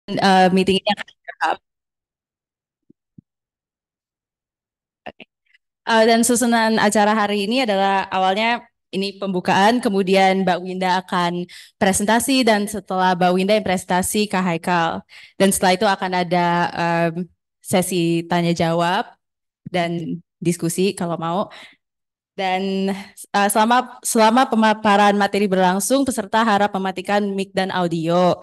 Meeting ini akan direkam. Oke. Dan susunan acara hari ini adalah awalnya ini pembukaan, kemudian Mbak Winda akan presentasi, dan setelah Mbak Winda yang presentasi Kak Haikal. Dan setelah itu akan ada em, sesi tanya jawab dan diskusi kalau mau. Dan selama selama pemaparan materi berlangsung, peserta harap mematikan mic dan audio.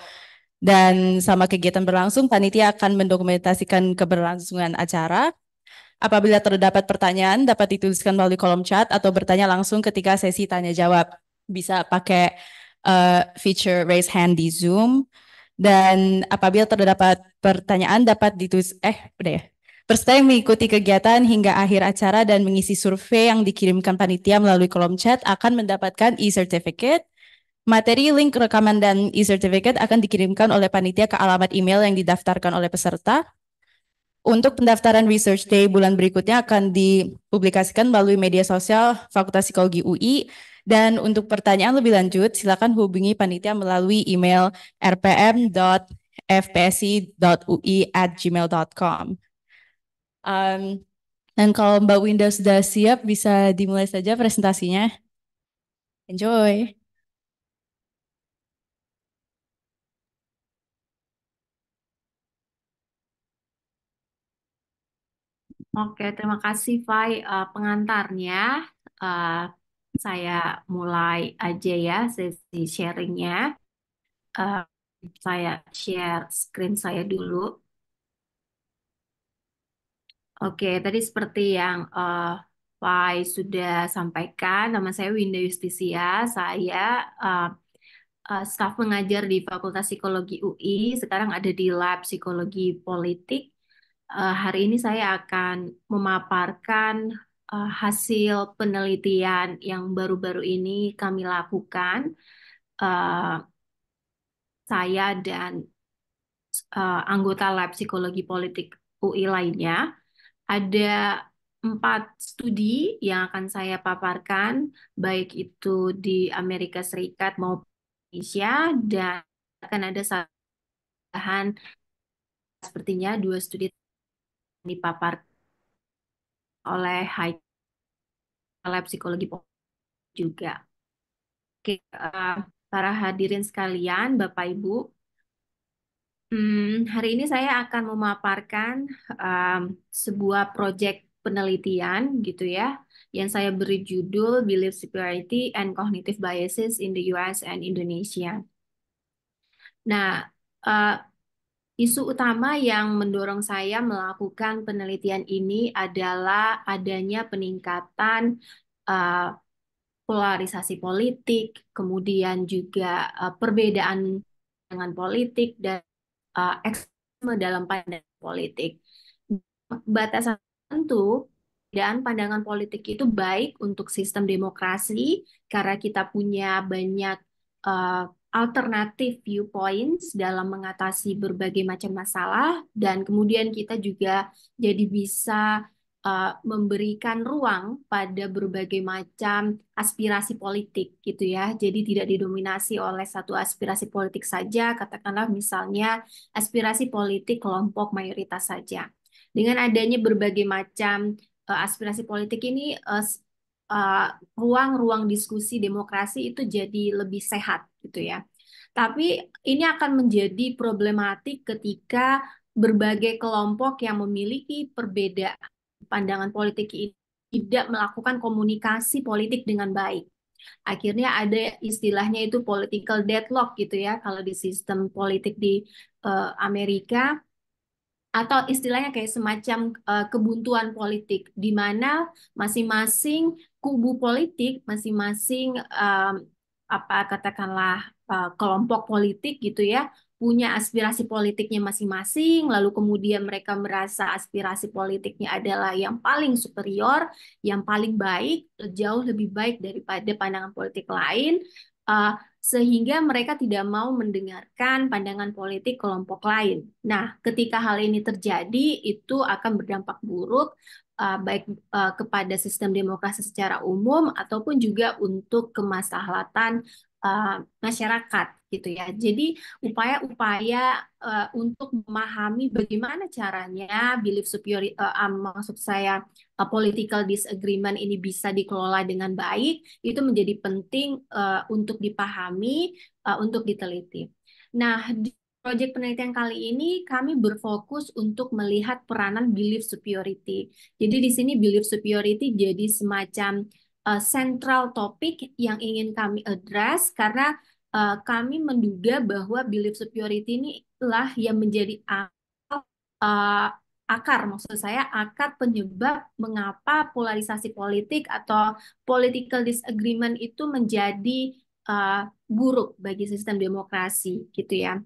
Dan sama kegiatan berlangsung, panitia akan mendokumentasikan keberlangsungan acara. Apabila terdapat pertanyaan, dapat dituliskan melalui kolom chat atau bertanya langsung ketika sesi tanya jawab. Bisa pakai feature raise hand di Zoom. Dan apabila terdapat pertanyaan, dapat ditulis, udah ya. Peserta yang mengikuti kegiatan hingga akhir acara dan mengisi survei yang dikirimkan panitia melalui kolom chat akan mendapatkan e-certificate. Materi link rekaman dan e-certificate akan dikirimkan oleh panitia ke alamat email yang didaftarkan oleh peserta. Untuk pendaftaran Research Day bulan berikutnya akan dipublikasikan melalui media sosial Fakultas Psikologi UI. Dan untuk pertanyaan lebih lanjut, silakan hubungi panitia melalui email rpm.fpsi.ui@gmail.com. Dan kalau Mbak Winda sudah siap, bisa dimulai saja presentasinya. Enjoy. Oke, terima kasih, Fai. Pengantarnya, eh, saya mulai aja ya sesi sharingnya. Eh, saya share screen saya dulu. Oke, tadi seperti yang Fai sudah sampaikan, nama saya Winda Justisia. Saya eh, staf mengajar di Fakultas Psikologi UI. Sekarang ada di Lab Psikologi Politik. Hari ini saya akan memaparkan hasil penelitian yang baru-baru ini kami lakukan. Eh, saya dan anggota Lab Psikologi Politik UI lainnya. Ada 4 studi yang akan saya paparkan, baik itu di Amerika Serikat maupun Indonesia, dan akan ada bahan sepertinya 2 studi yang dipaparkan oleh High Lab Psikologi juga. Oke, para hadirin sekalian, Bapak Ibu, hari ini saya akan memaparkan um, sebuah proyek penelitian gitu ya, yang saya beri judul Belief Superiority and Cognitive Biases in the US and Indonesia. Nah, uh, isu utama yang mendorong saya melakukan penelitian ini adalah adanya peningkatan uh, polarisasi politik, kemudian juga perbedaan dengan politik dan ekstremisme dalam pandangan politik. Batasan tentu dan pandangan politik itu baik untuk sistem demokrasi karena kita punya banyak uh, alternatif viewpoints dalam mengatasi berbagai macam masalah, dan kemudian kita juga jadi bisa memberikan ruang pada berbagai macam aspirasi politik gitu ya. Jadi tidak didominasi oleh satu aspirasi politik saja, katakanlah misalnya aspirasi politik kelompok mayoritas saja. Dengan adanya berbagai macam aspirasi politik ini, ruang-ruang diskusi demokrasi itu jadi lebih sehat gitu ya. Tapi ini akan menjadi problematik ketika berbagai kelompok yang memiliki perbedaan pandangan politik ini tidak melakukan komunikasi politik dengan baik. Akhirnya ada istilahnya itu political deadlock gitu ya, kalau di sistem politik di Amerika, atau istilahnya kayak semacam kebuntuan politik di mana masing-masing kubu politik, masing-masing apa katakanlah kelompok politik gitu ya, punya aspirasi politiknya masing-masing, lalu kemudian mereka merasa aspirasi politiknya adalah yang paling superior, yang paling baik, jauh lebih baik daripada pandangan politik lain. Uh, Sehingga mereka tidak mau mendengarkan pandangan politik kelompok lain. Nah, ketika hal ini terjadi, itu akan berdampak buruk baik kepada sistem demokrasi secara umum ataupun juga untuk kemaslahatan masyarakat gitu ya. Jadi upaya-upaya untuk memahami bagaimana caranya belief superiority, maksud saya political disagreement ini bisa dikelola dengan baik, itu menjadi penting untuk dipahami, untuk diteliti. Nah, di proyek penelitian kali ini kami berfokus untuk melihat peranan belief superiority. Jadi di sini belief superiority jadi semacam central topik yang ingin kami address karena kami menduga bahwa belief superiority ini lah yang menjadi uh, akar, maksud saya akar penyebab mengapa polarisasi politik atau political disagreement itu menjadi buruk bagi sistem demokrasi gitu ya.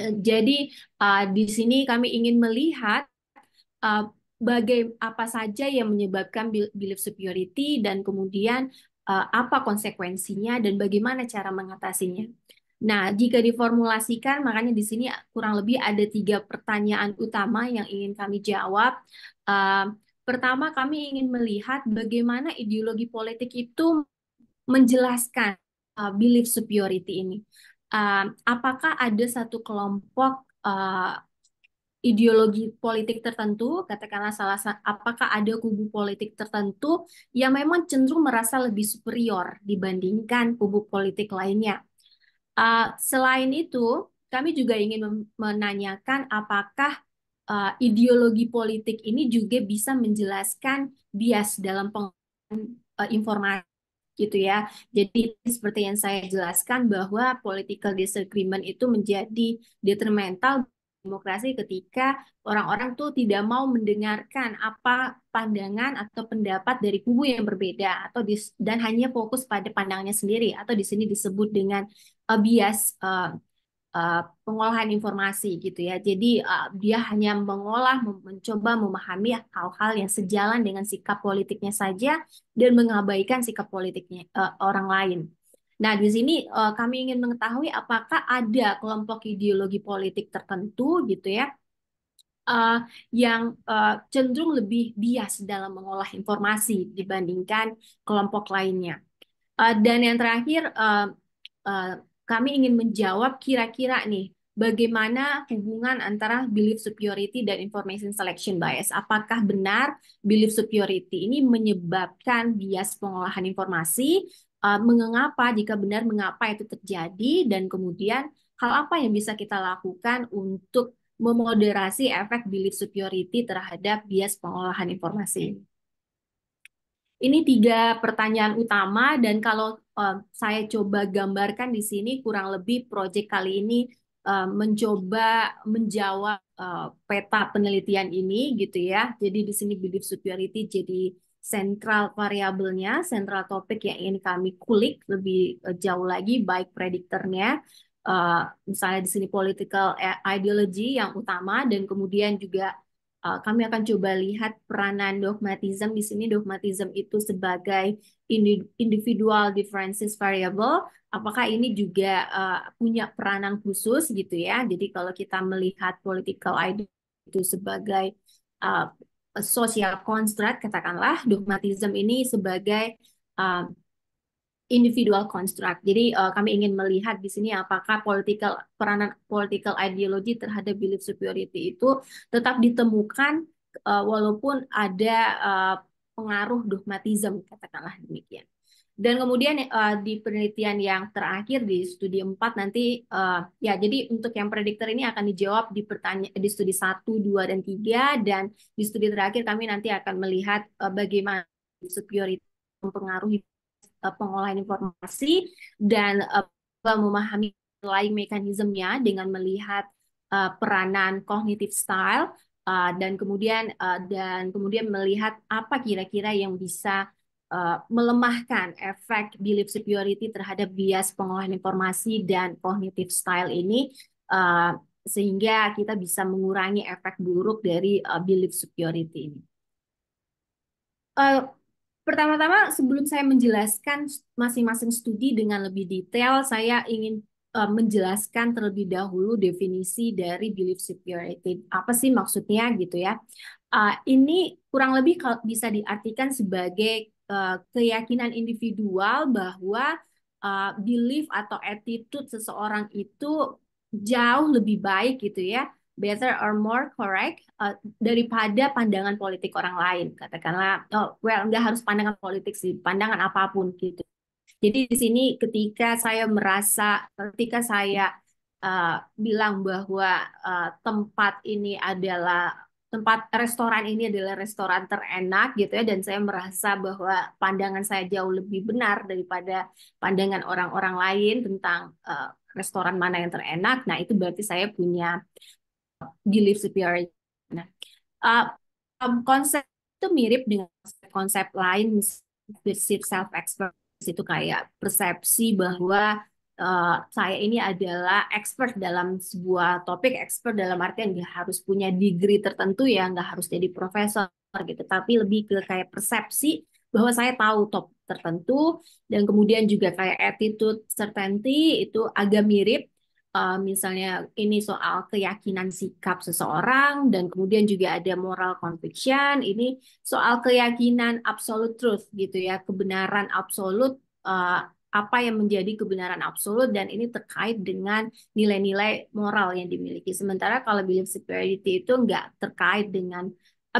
Jadi di sini kami ingin melihat uh, apa saja yang menyebabkan belief superiority dan kemudian apa konsekuensinya dan bagaimana cara mengatasinya. Nah, jika diformulasikan, makanya di sini kurang lebih ada 3 pertanyaan utama yang ingin kami jawab. Uh, Pertama, kami ingin melihat bagaimana ideologi politik itu menjelaskan belief superiority ini. Apakah ada satu kelompok ideologi politik tertentu, katakanlah apakah ada kubu politik tertentu yang memang cenderung merasa lebih superior dibandingkan kubu politik lainnya. Selain itu, kami juga ingin menanyakan apakah ideologi politik ini juga bisa menjelaskan bias dalam penggunaan informasi gitu ya. Jadi seperti yang saya jelaskan bahwa political disagreement itu menjadi detrimental demokrasi ketika orang-orang tuh tidak mau mendengarkan apa pandangan atau pendapat dari kubu yang berbeda atau dan hanya fokus pada pandangannya sendiri atau di sini disebut dengan bias pengolahan informasi gitu ya. Jadi dia hanya mencoba memahami hal-hal yang sejalan dengan sikap politiknya saja dan mengabaikan sikap politiknya orang lain. Nah, di sini kami ingin mengetahui apakah ada kelompok ideologi politik tertentu gitu ya uh, yang cenderung lebih bias dalam mengolah informasi dibandingkan kelompok lainnya. Dan yang terakhir, uh, kami ingin menjawab kira-kira nih, bagaimana hubungan antara belief superiority dan information selection bias? Apakah benar belief superiority ini menyebabkan bias pengolahan informasi? Mengapa, jika benar, mengapa itu terjadi? Dan kemudian, hal apa yang bisa kita lakukan untuk memoderasi efek belief superiority terhadap bias pengolahan informasi? Ini 3 pertanyaan utama dan kalau saya coba gambarkan di sini kurang lebih proyek kali ini mencoba menjawab peta penelitian ini gitu ya. Jadi di sini belief superiority jadi sentral variabelnya, sentral topik yang ingin kami kulik lebih jauh lagi, baik prediktornya, misalnya di sini political ideology yang utama dan kemudian juga kami akan coba lihat peranan dogmatism di sini. Dogmatism itu sebagai individual differences variable. Apakah ini juga punya peranan khusus gitu ya? Jadi kalau kita melihat political ideology itu sebagai uh, social construct, katakanlah dogmatism ini sebagai uh, individual construct. Jadi kami ingin melihat di sini apakah peranan political ideology terhadap belief superiority itu tetap ditemukan walaupun ada pengaruh dogmatism, katakanlah demikian. Dan kemudian di penelitian yang terakhir di studi 4 nanti ya jadi untuk yang prediktor ini akan dijawab di studi 1, 2 dan 3 dan di studi terakhir kami nanti akan melihat bagaimana superiority mempengaruhi pengolahan informasi dan memahami lain mekanismenya dengan melihat peranan cognitive style dan kemudian melihat apa kira-kira yang bisa melemahkan efek belief superiority terhadap bias pengolahan informasi dan cognitive style ini sehingga kita bisa mengurangi efek buruk dari belief superiority ini. Pertama-tama, sebelum saya menjelaskan masing-masing studi dengan lebih detail, saya ingin menjelaskan terlebih dahulu definisi dari belief superiority. Apa sih maksudnya gitu ya? Ini kurang lebih bisa diartikan sebagai keyakinan individual bahwa belief atau attitude seseorang itu jauh lebih baik gitu ya, better or more correct daripada pandangan politik orang lain. Katakanlah, oh well nggak harus pandangan politik sih, pandangan apapun gitu. Jadi di sini ketika saya bilang bahwa tempat ini adalah restoran ini adalah restoran terenak gitu ya, dan saya merasa bahwa pandangan saya jauh lebih benar daripada pandangan orang-orang lain tentang restoran mana yang terenak. Nah, itu berarti saya punya belief superiority. Nah, uh, konsep itu mirip dengan konsep lain, self expression itu kayak persepsi bahwa saya ini adalah expert dalam sebuah topik, expert dalam artian nggak harus punya degree tertentu ya, nggak harus jadi profesor gitu, tapi lebih ke kayak persepsi bahwa saya tahu topik tertentu, dan kemudian juga kayak attitude certainty itu agak mirip. Misalnya ini soal keyakinan sikap seseorang, dan kemudian juga ada moral conviction, ini soal keyakinan absolute truth gitu ya, kebenaran absolut, apa yang menjadi kebenaran absolut, dan ini terkait dengan nilai-nilai moral yang dimiliki. Sementara kalau belief superiority itu nggak terkait dengan,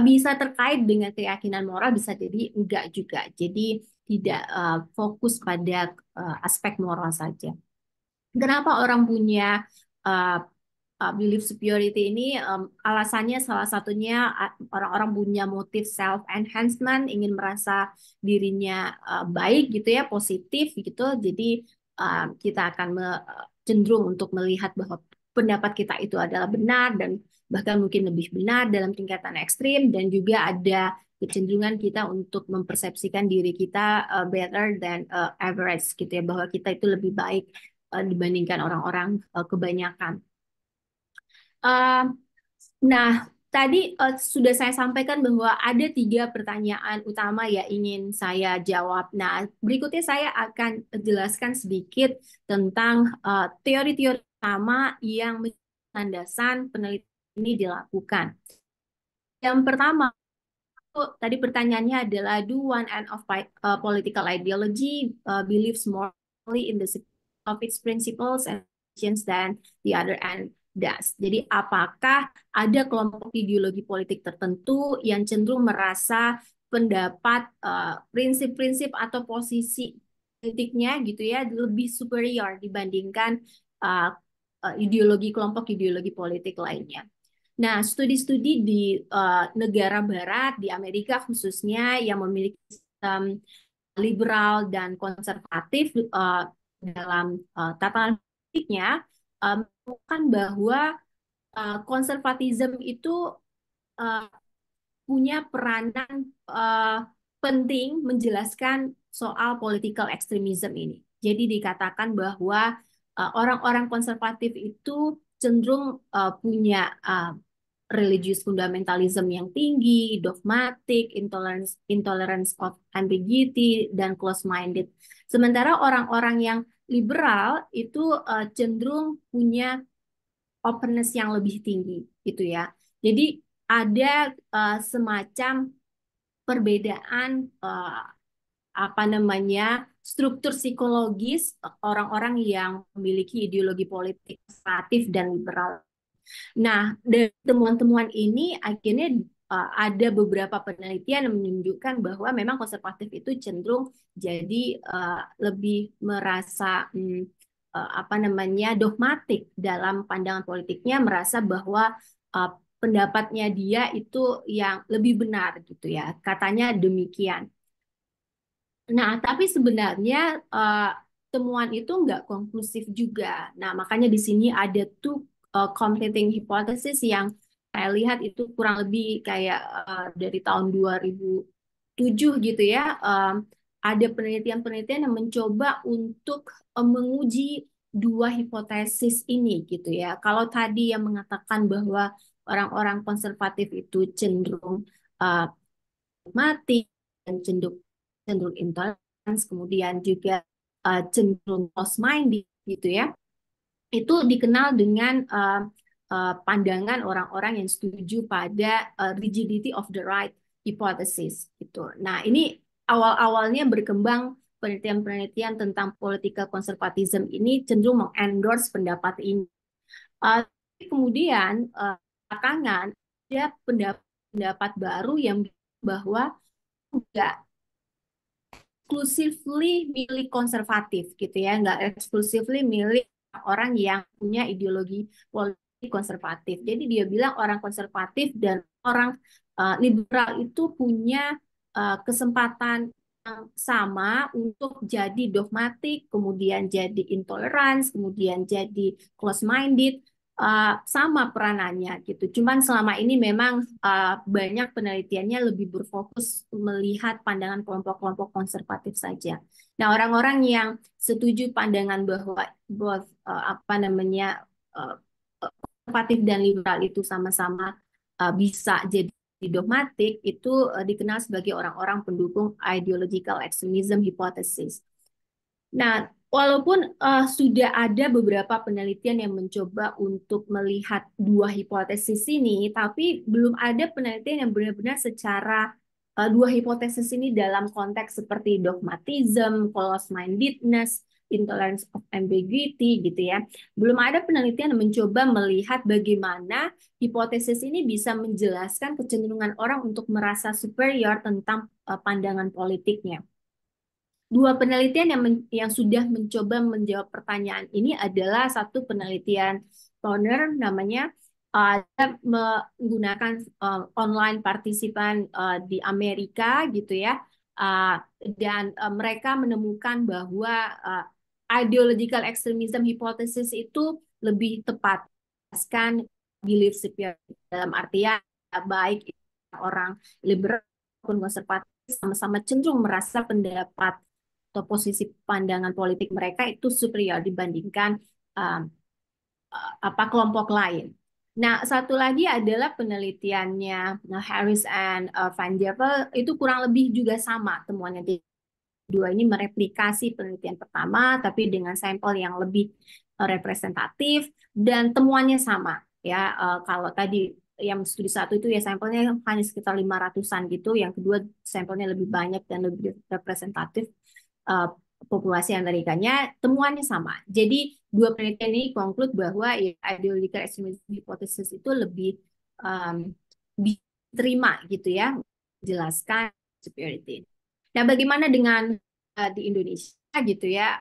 bisa terkait dengan keyakinan moral, bisa jadi enggak juga. Jadi tidak fokus pada aspek moral saja. Kenapa orang punya uh, belief superiority ini? Alasannya salah satunya orang-orang punya motif self enhancement, ingin merasa dirinya baik gitu ya, positif gitu. Jadi kita akan cenderung untuk melihat bahwa pendapat kita itu adalah benar, dan bahkan mungkin lebih benar dalam tingkatan ekstrim, dan juga ada kecenderungan kita untuk mempersepsikan diri kita better than average gitu ya, bahwa kita itu lebih baik dibandingkan orang-orang kebanyakan. Uh, nah, tadi sudah saya sampaikan bahwa ada 3 pertanyaan utama ya ingin saya jawab. Nah, berikutnya saya akan jelaskan sedikit tentang teori-teori utama yang menjadi landasan penelitian ini dilakukan. Yang pertama, tadi pertanyaannya adalah, do one end of political ideology believes more in the of its principles and actions than the other end does. Jadi apakah ada kelompok ideologi politik tertentu yang cenderung merasa pendapat prinsip-prinsip atau posisi politiknya gitu ya lebih superior dibandingkan ideologi kelompok ideologi politik lainnya. Nah, studi-studi di negara barat, di Amerika khususnya, yang memiliki sistem liberal dan konservatif dalam tatanan politiknya, menemukan bahwa konservatisme itu uh, punya peranan penting menjelaskan soal political extremism ini. Jadi dikatakan bahwa orang-orang konservatif itu cenderung punya religious fundamentalism yang tinggi, dogmatic, intolerance of ambiguity, dan close-minded. Sementara orang-orang yang liberal itu cenderung punya openness yang lebih tinggi, gitu ya. Jadi ada semacam perbedaan apa namanya struktur psikologis orang-orang yang memiliki ideologi politik konservatif dan liberal. Nah, dari temuan-temuan ini akhirnya ada beberapa penelitian yang menunjukkan bahwa memang konservatif itu cenderung jadi lebih merasa apa namanya dogmatik dalam pandangan politiknya, merasa bahwa pendapatnya dia itu yang lebih benar gitu ya, katanya demikian. Nah, tapi sebenarnya temuan itu nggak konklusif juga. Nah, makanya di sini ada tuh competing hypothesis yang saya lihat itu kurang lebih kayak dari tahun 2007 gitu ya. Ada penelitian-penelitian yang mencoba untuk menguji 2 hipotesis ini gitu ya. Kalau tadi yang mengatakan bahwa orang-orang konservatif itu cenderung uh, mati dan cenderung cenderung intoleransi, kemudian juga cenderung close-minded gitu ya. Itu dikenal dengan pandangan orang-orang yang setuju pada rigidity of the right hypothesis gitu. Nah, ini awal-awalnya berkembang penelitian-penelitian tentang political conservatism ini cenderung mengendorse pendapat ini. Kemudian belakangan ada pendapat baru yang bahwa enggak exclusively milih konservatif gitu ya, nggak exclusively milih orang yang punya ideologi politik konservatif. Jadi dia bilang orang konservatif dan orang liberal itu punya kesempatan yang sama untuk jadi dogmatik, kemudian jadi intolerance, kemudian jadi close-minded, sama peranannya gitu. Cuman selama ini memang banyak penelitiannya lebih berfokus melihat pandangan kelompok-kelompok konservatif saja. Nah, orang-orang yang setuju pandangan bahwa both apa namanya uh, konservatif dan liberal itu sama-sama bisa jadi dogmatik itu dikenal sebagai orang-orang pendukung ideological extremism hypothesis. Nah, walaupun sudah ada beberapa penelitian yang mencoba untuk melihat dua hipotesis ini, tapi belum ada penelitian yang benar-benar secara dua hipotesis ini dalam konteks seperti dogmatism, close-mindedness, intolerance of ambiguity gitu ya. Belum ada penelitian yang mencoba melihat bagaimana hipotesis ini bisa menjelaskan kecenderungan orang untuk merasa superior tentang pandangan politiknya. Dua penelitian yang sudah mencoba menjawab pertanyaan ini adalah satu penelitian Toner namanya, menggunakan online partisipan di Amerika gitu ya, uh, dan mereka menemukan bahwa ideological extremism hypothesis itu lebih tepat kan belief superiority dalam artian baik orang liberal maupun konservatif sama-sama cenderung merasa pendapat atau posisi pandangan politik mereka itu superior dibandingkan um, apa kelompok lain. Nah, satu lagi adalah penelitiannya Harris and Van Dievel itu kurang lebih juga sama temuannya. Dua ini mereplikasi penelitian pertama, tapi dengan sampel yang lebih representatif dan temuannya sama. Ya, kalau tadi yang studi satu itu ya sampelnya hanya sekitar 500-an gitu, yang kedua sampelnya lebih banyak dan lebih representatif uh, populasi Amerikanya, temuannya sama. Jadi dua penelitian ini konklud bahwa ya, ideological extremism hypothesis itu lebih um, diterima gitu ya, jelaskan superiority. Nah, bagaimana dengan di Indonesia gitu ya?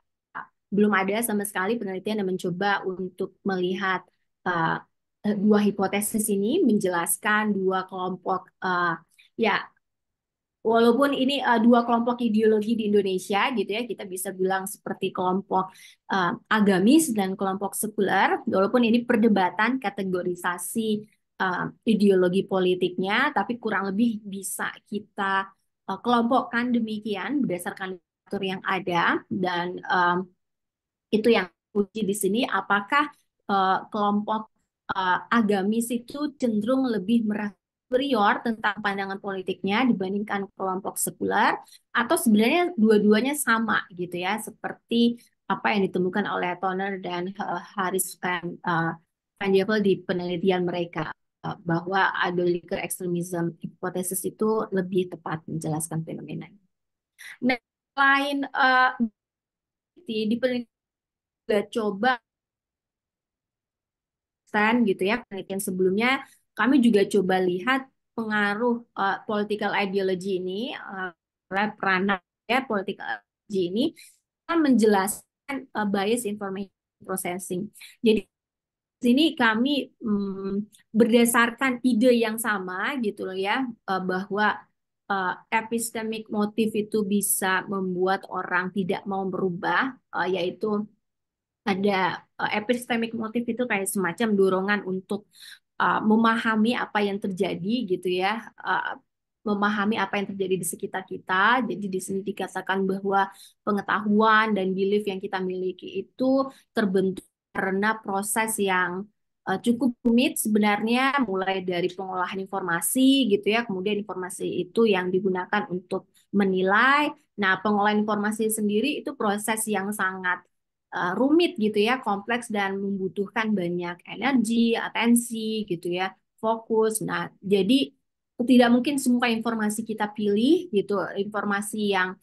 Belum ada sama sekali penelitian yang mencoba untuk melihat uh, dua hipotesis ini, menjelaskan dua kelompok ya, walaupun ini dua kelompok ideologi di Indonesia gitu ya, kita bisa bilang seperti kelompok agamis dan kelompok sekuler, walaupun ini perdebatan kategorisasi ideologi politiknya, tapi kurang lebih bisa kita kelompokkan demikian berdasarkan literatur yang ada dan itu yang uji di sini, apakah kelompok agamis itu cenderung lebih merasa superior tentang pandangan politiknya dibandingkan kelompok sekuler, atau sebenarnya dua-duanya sama gitu ya, seperti apa yang ditemukan oleh Toner dan Harris Van Dievel di penelitian mereka, bahwa ideological extremism hipotesis itu lebih tepat menjelaskan fenomena ini. Nah, selain di penelitian juga coba gitu ya, penelitian sebelumnya kami juga coba lihat pengaruh political ideology ini, peranan ya political ideology ini menjelaskan bias information processing. Jadi sini kami berdasarkan ide yang sama gitu loh ya, bahwa epistemic motif itu bisa membuat orang tidak mau berubah, yaitu ada epistemic motif itu kayak semacam dorongan untuk memahami apa yang terjadi gitu ya, memahami apa yang terjadi di sekitar kita. Jadi di sini dikatakan bahwa pengetahuan dan belief yang kita miliki itu terbentuk karena proses yang cukup rumit sebenarnya, mulai dari pengolahan informasi gitu ya, kemudian informasi itu yang digunakan untuk menilai. Nah, pengolahan informasi sendiri itu proses yang sangat rumit gitu ya, kompleks dan membutuhkan banyak energi, atensi gitu ya, fokus. Nah, jadi tidak mungkin semua informasi kita pilih gitu, informasi yang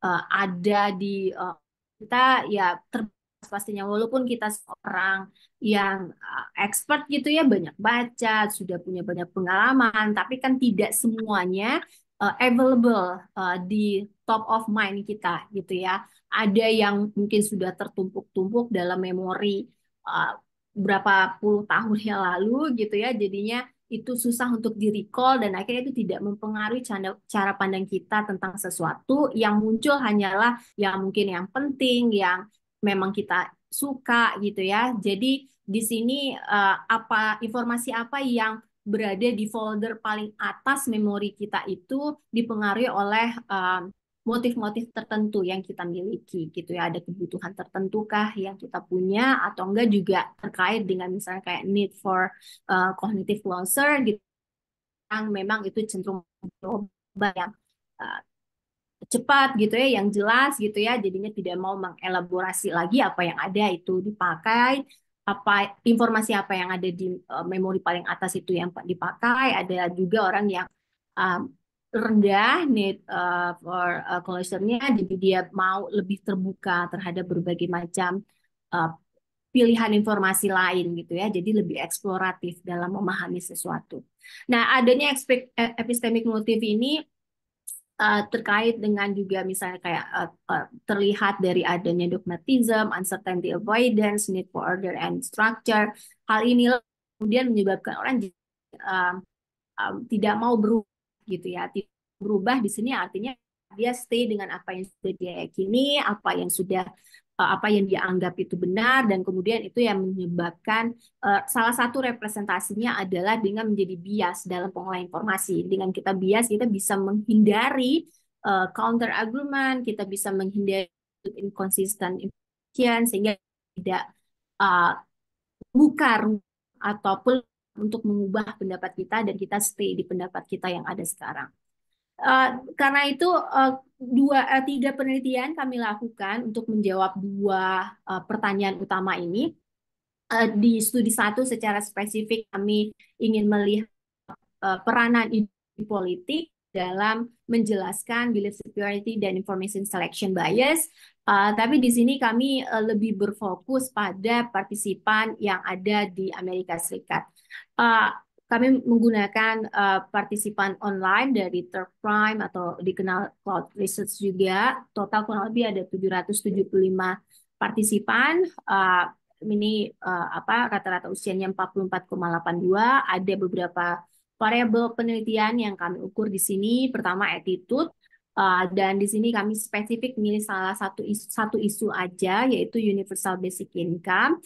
ada di kita ya terbatas pastinya walaupun kita seorang yang expert gitu ya banyak baca sudah punya banyak pengalaman tapi kan tidak semuanya available di top of mind kita gitu ya ada yang mungkin sudah tertumpuk-tumpuk dalam memori uh, berapa puluh tahun yang lalu gitu ya jadinya itu susah untuk di-recall dan akhirnya itu tidak mempengaruhi cara pandang kita tentang sesuatu yang muncul hanyalah yang mungkin yang penting, yang memang kita suka gitu ya. Jadi di sini apa informasi apa yang berada di folder paling atas memori kita itu dipengaruhi oleh motif-motif tertentu yang kita miliki gitu ya. Ada kebutuhan tertentu kah yang kita punya atau enggak juga terkait dengan misalnya kayak need for cognitive closer gitu yang memang itu cenderung jawaban yang uh, cepat gitu ya, yang jelas gitu ya, jadinya tidak mau mengelaborasi lagi apa yang ada itu dipakai, apa informasi apa yang ada di memori paling atas itu yang dipakai. Ada juga orang yang um, rendah need for closure-nya, jadi dia mau lebih terbuka terhadap berbagai macam uh, pilihan informasi lain gitu ya, jadi lebih eksploratif dalam memahami sesuatu. Nah, adanya epistemic motif ini terkait dengan juga misalnya kayak terlihat dari adanya dogmatism, uncertainty avoidance, need for order and structure. Hal inilah kemudian menyebabkan orang uh, tidak mau berubah gitu ya. Tidak berubah di sini artinya dia stay dengan apa yang sudah dia yakini, apa yang dia anggap itu benar dan kemudian itu yang menyebabkan salah satu representasinya adalah dengan menjadi bias dalam pengolahan informasi. Dengan kita bias kita bisa menghindari counter argument, kita bisa menghindari inconsistent information sehingga tidak uh, buka ruang ataupun untuk mengubah pendapat kita dan kita stay di pendapat kita yang ada sekarang. Karena itu tiga penelitian kami lakukan untuk menjawab dua pertanyaan utama ini. Di studi satu secara spesifik kami ingin melihat peranan ideologi politik dalam menjelaskan belief superiority dan information selection bias. Tapi di sini kami lebih berfokus pada partisipan yang ada di Amerika Serikat. Kami menggunakan partisipan online dari Turk Prime atau dikenal Cloud Research juga. Total kurang lebih ada 775 partisipan. Ini rata-rata usianya 44,82. Ada beberapa variabel penelitian yang kami ukur di sini. Pertama attitude. Dan di sini kami spesifik milih salah satu isu aja yaitu universal basic income.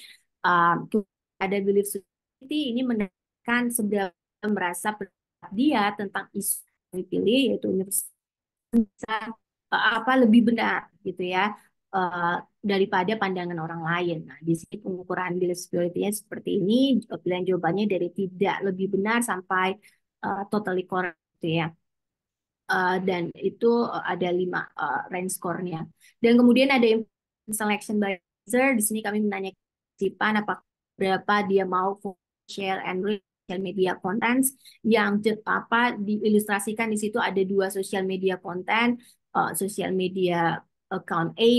Ada belief society ini kan sedang merasa pendapat dia tentang isu yang dipilih yaitu bisa apa lebih benar gitu ya daripada pandangan orang lain. Nah, di sini pengukuran belief superiority-nya seperti ini, pilihan jawabannya dari tidak lebih benar sampai totally correct gitu ya. Dan itu ada 5 range score-nya. Dan kemudian ada selection by user. Di sini kami menanyakan partisipan apakah berapa dia mau share and read social media contents yang diilustrasikan di situ ada 2 social media content, social media account A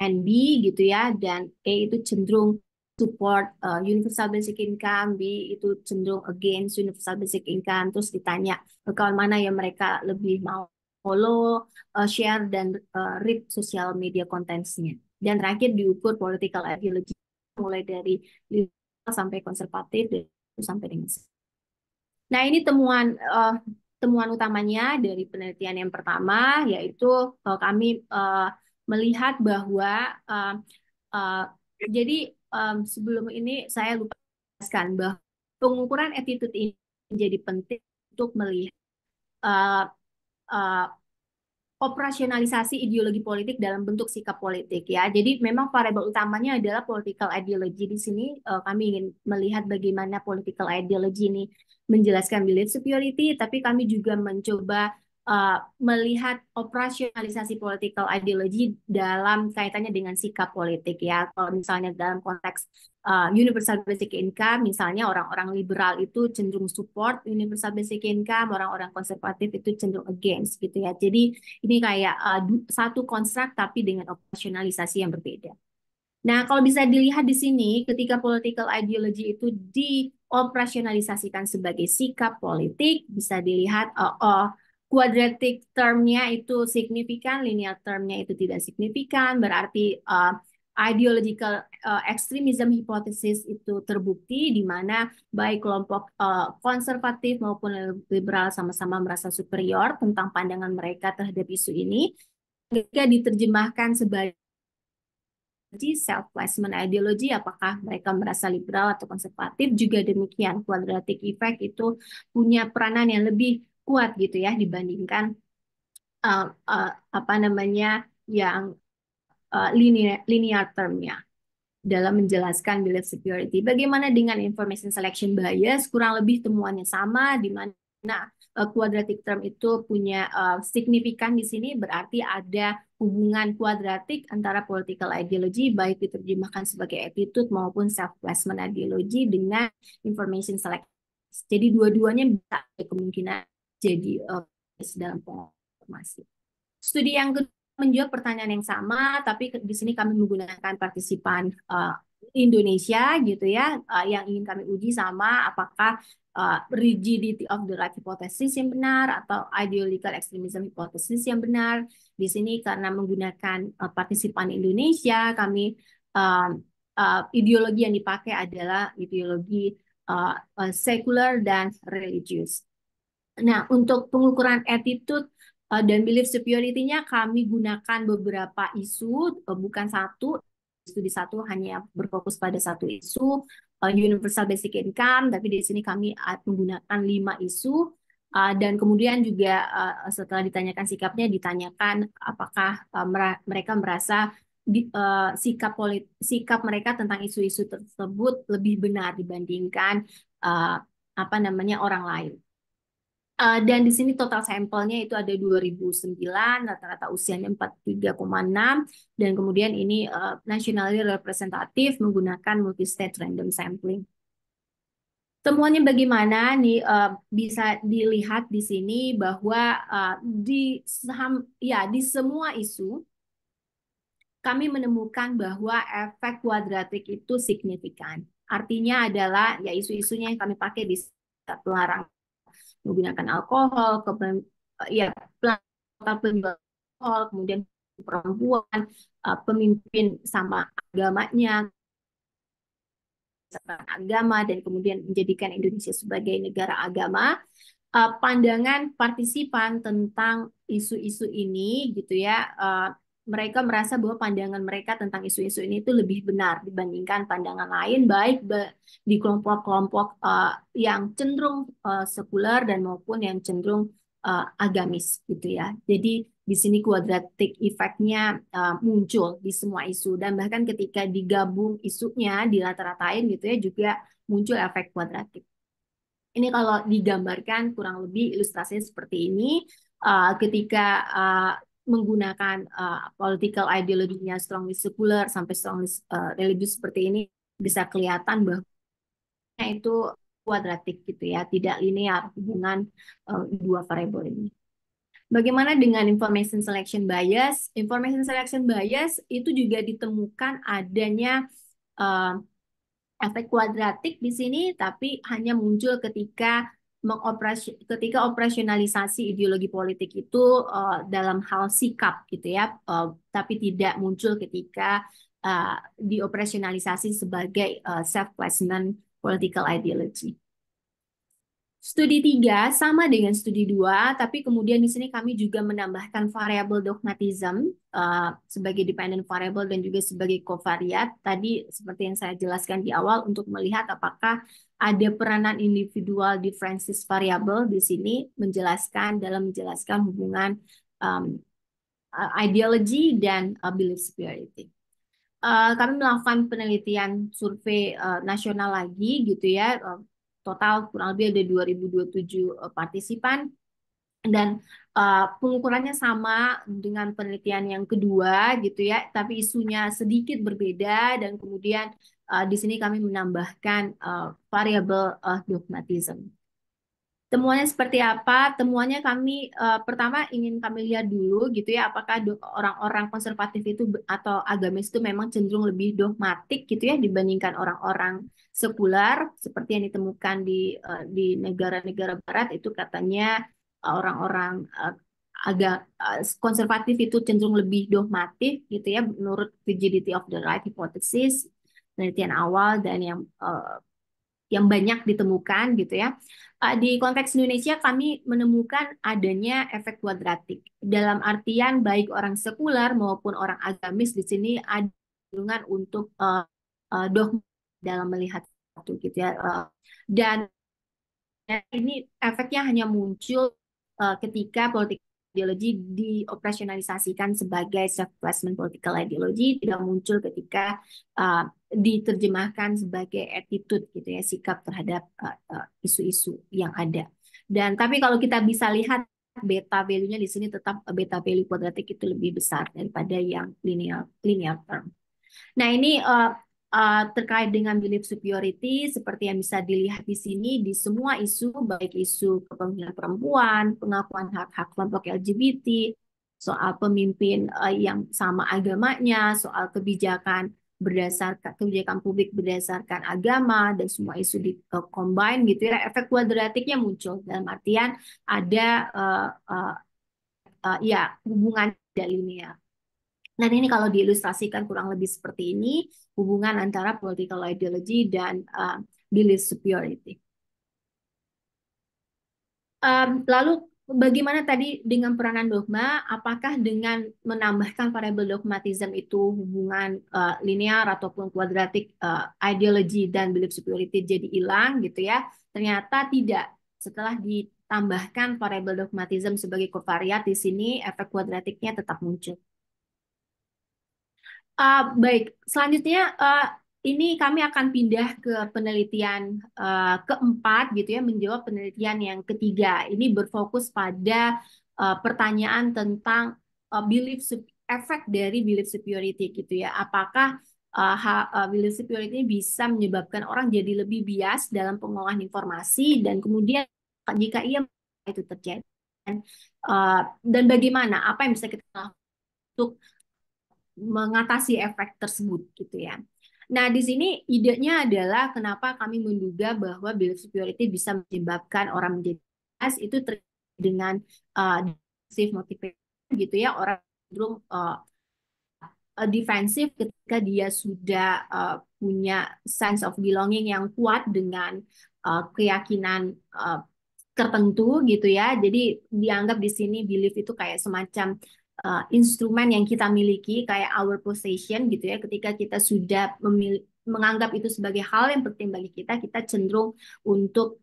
and B gitu ya, dan A itu cenderung support universal basic income, B itu cenderung against universal basic income. Terus ditanya account mana yang mereka lebih mau follow, share dan read social media contents-nya. Dan terakhir diukur political ideology mulai dari liberal sampai konservatif dan sampai dengan. Nah, ini temuan utamanya dari penelitian yang pertama, yaitu kami melihat bahwa jadi sebelum ini saya lupa jelaskan bahwa pengukuran attitude ini menjadi penting untuk melihat operasionalisasi ideologi politik dalam bentuk sikap politik ya. Jadi memang variabel utamanya adalah political ideology. Di sini kami ingin melihat bagaimana political ideology ini menjelaskan belief superiority, tapi kami juga mencoba melihat operasionalisasi political ideology dalam kaitannya dengan sikap politik ya. Kalau misalnya dalam konteks universal basic income, misalnya orang-orang liberal itu cenderung support universal basic income, orang-orang konservatif itu cenderung against gitu ya. Jadi ini kayak satu konstruk tapi dengan operasionalisasi yang berbeda. Nah, kalau bisa dilihat di sini, ketika political ideology itu dioperasionalisasikan sebagai sikap politik, bisa dilihat quadratic term-nya itu signifikan, linear term-nya itu tidak signifikan, berarti ideological extremism hypothesis itu terbukti, di mana baik kelompok konservatif maupun liberal sama-sama merasa superior tentang pandangan mereka terhadap isu ini. Ketika diterjemahkan sebagai self placement ideology, apakah mereka merasa liberal atau konservatif, juga demikian quadratic effect itu punya peranan yang lebih kuat gitu ya dibandingkan apa namanya yang linear termnya dalam menjelaskan belief security. Bagaimana dengan information selection bias? Kurang lebih temuannya sama, di mana quadratic term itu punya signifikan di sini, berarti ada hubungan kuadratik antara political ideology, baik diterjemahkan sebagai attitude maupun self-placement ideology dengan information selection. Jadi dua-duanya bisa ada kemungkinan jadi dalam informasi. Studi yang kedua menjawab pertanyaan yang sama, tapi di sini kami menggunakan partisipan Indonesia gitu ya, yang ingin kami uji sama apakah rigidity of the right hypothesis yang benar atau ideological extremism hypothesis yang benar. Di sini karena menggunakan partisipan Indonesia, kami ideologi yang dipakai adalah ideologi sekuler dan religius. Nah, untuk pengukuran attitude dan belief superiority-nya kami gunakan beberapa isu, bukan satu. Studi satu hanya berfokus pada satu isu, universal basic income, tapi di sini kami menggunakan 5 isu. Dan kemudian juga setelah ditanyakan sikapnya, ditanyakan apakah mereka merasa sikap mereka tentang isu-isu tersebut lebih benar dibandingkan apa namanya orang lain. Dan di sini total sampelnya itu ada 2009, rata-rata usianya 43,6, dan kemudian ini nationally representatif menggunakan multi-state random sampling. Temuannya bagaimana? Nih bisa dilihat di sini bahwa di semua isu kami menemukan bahwa efek kuadratik itu signifikan. Artinya adalah ya isu-isunya yang kami pakai di pelarang menggunakan alkohol, ya penjual alkohol, kemudian perempuan, pemimpin sama agamanya, agama, dan kemudian menjadikan Indonesia sebagai negara agama. Pandangan partisipan tentang isu-isu ini gitu ya, mereka merasa bahwa pandangan mereka tentang isu-isu ini itu lebih benar dibandingkan pandangan lain, baik di kelompok-kelompok yang cenderung sekuler dan maupun yang cenderung agamis gitu ya. Jadi di sini quadratic effect-nya muncul di semua isu, dan bahkan ketika digabung isunya di rata-ratain gitu ya juga muncul efek kuadratik. Ini kalau digambarkan kurang lebih ilustrasinya seperti ini. Ketika menggunakan political ideologinya strongly secular sampai strongly religious seperti ini, bisa kelihatan bahwa itu kuadratik gitu ya, tidak linear hubungan dua variabel ini. Bagaimana dengan information selection bias? Information selection bias itu juga ditemukan adanya efek kuadratik di sini, tapi hanya muncul ketika operasionalisasi ideologi politik itu dalam hal sikap gitu ya, tapi tidak muncul ketika dioperasionalisasi sebagai self-placement political ideology. Studi 3 sama dengan studi 2, tapi kemudian di sini kami juga menambahkan variabel dogmatism sebagai dependent variable dan juga sebagai covariat. Tadi seperti yang saya jelaskan di awal untuk melihat apakah ada peranan individual differences variable di sini dalam menjelaskan hubungan ideology dan belief superiority. Kami melakukan penelitian survei nasional lagi gitu ya. Total kurang lebih ada 2027 partisipan, Dan pengukurannya sama dengan penelitian yang kedua gitu ya, tapi isunya sedikit berbeda dan kemudian di sini kami menambahkan variabel dogmatism. Temuannya seperti apa? Temuannya kami pertama ingin kami lihat dulu gitu ya, apakah orang-orang konservatif itu atau agamis itu memang cenderung lebih dogmatik gitu ya dibandingkan orang-orang sekular seperti yang ditemukan di negara-negara barat itu katanya orang-orang konservatif itu cenderung lebih dogmatik gitu ya menurut rigidity of the right hypothesis penelitian awal dan yang banyak ditemukan gitu ya. Di konteks Indonesia kami menemukan adanya efek kuadratik. Dalam artian baik orang sekular maupun orang agamis di sini ada kecenderungan untuk dogma dalam melihat itu gitu ya. Dan ini efeknya hanya muncul ketika politik ideologi dioperasionalisasikan sebagai self-placement political ideology, tidak muncul ketika diterjemahkan sebagai attitude gitu ya, sikap terhadap isu-isu yang ada. Dan tapi kalau kita bisa lihat beta value-nya di sini tetap beta value kuadratik itu lebih besar daripada yang linear term. Nah, ini terkait dengan belief superiority, seperti yang bisa dilihat di sini, di semua isu, baik isu kepemimpinan perempuan, pengakuan hak-hak kelompok LGBT, soal pemimpin yang sama agamanya, soal kebijakan publik berdasarkan agama, dan semua isu di combine gitu ya, efek kuadratiknya muncul dalam artian ada ya hubungan tidak linear. Dan ini kalau diilustrasikan kurang lebih seperti ini, hubungan antara political ideology dan belief superiority. Lalu bagaimana tadi dengan peranan dogma? Apakah dengan menambahkan variabel dogmatism itu hubungan linear ataupun kuadratik ideology dan belief superiority jadi hilang gitu ya? Ternyata tidak. Setelah ditambahkan variabel dogmatism sebagai covariat di sini efek kuadratiknya tetap muncul. Baik, selanjutnya ini kami akan pindah ke penelitian keempat gitu ya, menjawab penelitian yang ketiga. Ini berfokus pada pertanyaan tentang efek dari belief superiority gitu ya. Apakah belief superiority bisa menyebabkan orang jadi lebih bias dalam pengolahan informasi dan kemudian jika iya itu terjadi dan bagaimana apa yang bisa kita lakukan untuk mengatasi efek tersebut gitu ya. Nah, di sini idenya adalah kenapa kami menduga bahwa belief superiority bisa menyebabkan orang menjadi bias itu terkait dengan defensive motivation gitu ya, orang cenderung defensif ketika dia sudah punya sense of belonging yang kuat dengan keyakinan tertentu gitu ya. Jadi dianggap di sini belief itu kayak semacam instrumen yang kita miliki kayak our possession gitu ya. Ketika kita sudah menganggap itu sebagai hal yang penting bagi kita, kita cenderung untuk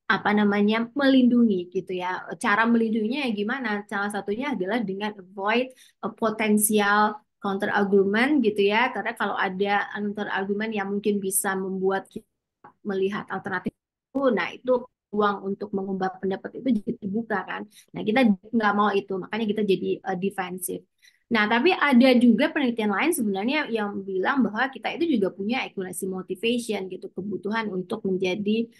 apa namanya melindungi gitu ya. Cara melindunginya ya gimana? Salah satunya adalah dengan avoid a potensial counter argument gitu ya. Karena kalau ada counter argument yang mungkin bisa membuat kita melihat alternatif itu, nah itu uang untuk mengubah pendapat itu jadi terbuka kan. Nah kita nggak mau itu, makanya kita jadi defensif. Nah tapi ada juga penelitian lain sebenarnya yang bilang bahwa kita itu juga punya equality motivation gitu, kebutuhan untuk menjadi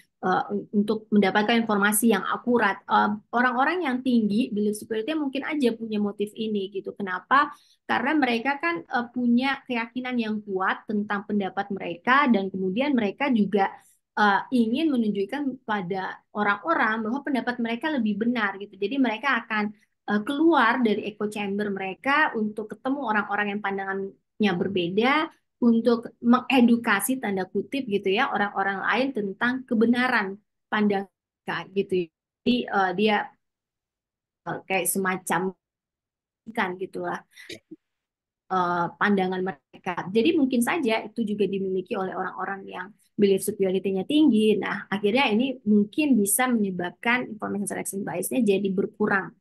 untuk mendapatkan informasi yang akurat. Orang-orang yang tinggi belief superiority mungkin aja punya motif ini gitu. Kenapa? Karena mereka kan punya keyakinan yang kuat tentang pendapat mereka dan kemudian mereka juga ingin menunjukkan pada orang-orang bahwa pendapat mereka lebih benar gitu. Jadi mereka akan keluar dari echo chamber mereka untuk ketemu orang-orang yang pandangannya berbeda, untuk mengedukasi tanda kutip gitu ya orang-orang lain tentang kebenaran pandangan mereka gitu. Jadi dia kayak semacam kan gitulah pandangan mereka. Jadi mungkin saja itu juga dimiliki oleh orang-orang yang belief superiority-nya tinggi. Nah, akhirnya ini mungkin bisa menyebabkan information selection bias-nya jadi berkurang.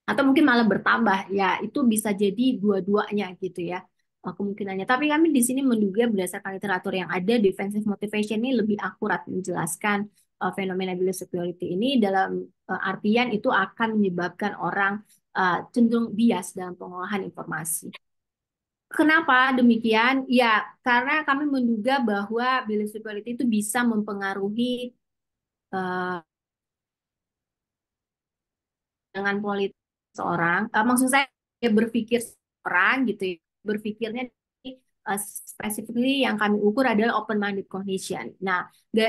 Atau mungkin malah bertambah. Ya, itu bisa jadi dua-duanya gitu ya kemungkinannya. Tapi kami di sini menduga berdasarkan literatur yang ada, defensive motivation ini lebih akurat menjelaskan fenomena belief security ini dalam artian itu akan menyebabkan orang cenderung bias dalam pengolahan informasi. Kenapa demikian? Ya, karena kami menduga bahwa belief security itu bisa mempengaruhi uh, dengan politik seorang. Maksud saya dia berpikir seorang gitu ya. Berpikirnya specifically yang kami ukur adalah open-minded cognition. Nah,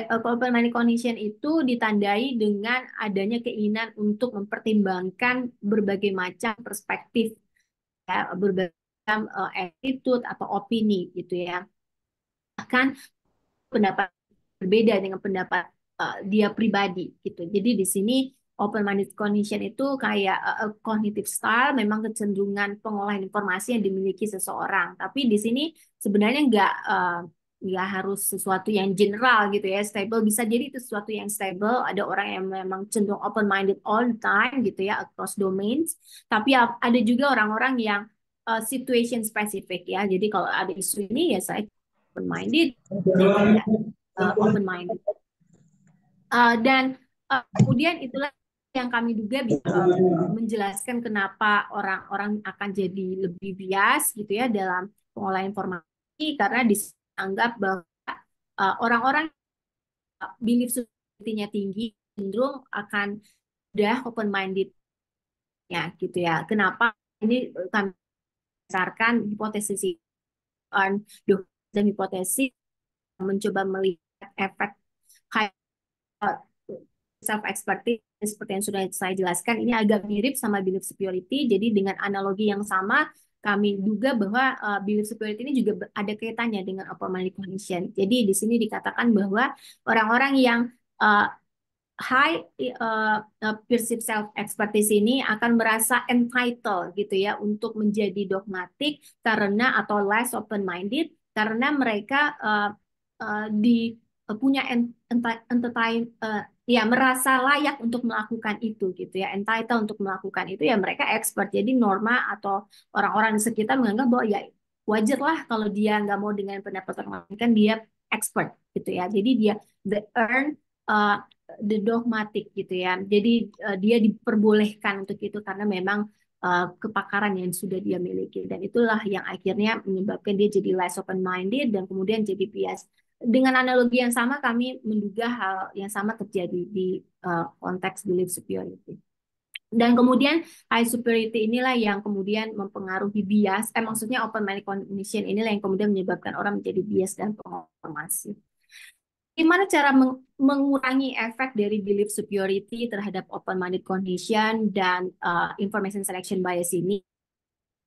open-minded cognition itu ditandai dengan adanya keinginan untuk mempertimbangkan berbagai macam perspektif, ya, berbagai macam attitude atau opini gitu ya. Bahkan pendapat berbeda dengan pendapat dia pribadi gitu. Jadi di sini open-minded cognition itu kayak cognitive style, memang kecenderungan pengolahan informasi yang dimiliki seseorang. Tapi di sini sebenarnya nggak harus sesuatu yang general gitu ya, stable. Bisa jadi itu sesuatu yang stable. Ada orang yang memang cenderung open-minded all the time gitu ya, across domains. Tapi ada juga orang-orang yang situation specific ya. Jadi kalau ada isu ini ya saya open-minded, saya tidak open-minded. Dan kemudian itulah yang kami duga bisa menjelaskan kenapa orang-orang akan jadi lebih bias gitu ya dalam pengolahan informasi karena dianggap bahwa orang-orang belief security-nya tinggi cenderung akan mudah open-minded ya gitu ya. Kenapa ini kami berdasarkan hipotesis dan hipotesis mencoba melihat efek kayak self expertise seperti yang sudah saya jelaskan ini agak mirip sama belief security. Jadi dengan analogi yang sama kami duga bahwa belief security ini juga ada kaitannya dengan open-minded cognition. Jadi di sini dikatakan bahwa orang-orang yang uh, high perceived self expertise ini akan merasa entitled gitu ya untuk menjadi dogmatik karena atau less open minded karena mereka punya entertain ya merasa layak untuk melakukan itu gitu ya, entitled untuk melakukan itu ya, mereka expert. Jadi norma atau orang-orang di sekitar menganggap bahwa ya wajar lah kalau dia nggak mau dengan pendapat orang lain, kan dia expert gitu ya. Jadi dia the earn uh, the dogmatic gitu ya. Jadi dia diperbolehkan untuk itu karena memang kepakaran yang sudah dia miliki, dan itulah yang akhirnya menyebabkan dia jadi less open minded dan kemudian jadi bias. Dengan analogi yang sama kami menduga hal yang sama terjadi di konteks belief superiority. Dan kemudian high superiority inilah yang kemudian mempengaruhi bias, maksudnya open minded cognition inilah yang kemudian menyebabkan orang menjadi bias dan pengormasi. Gimana cara mengurangi efek dari belief superiority terhadap open minded cognition dan information selection bias ini?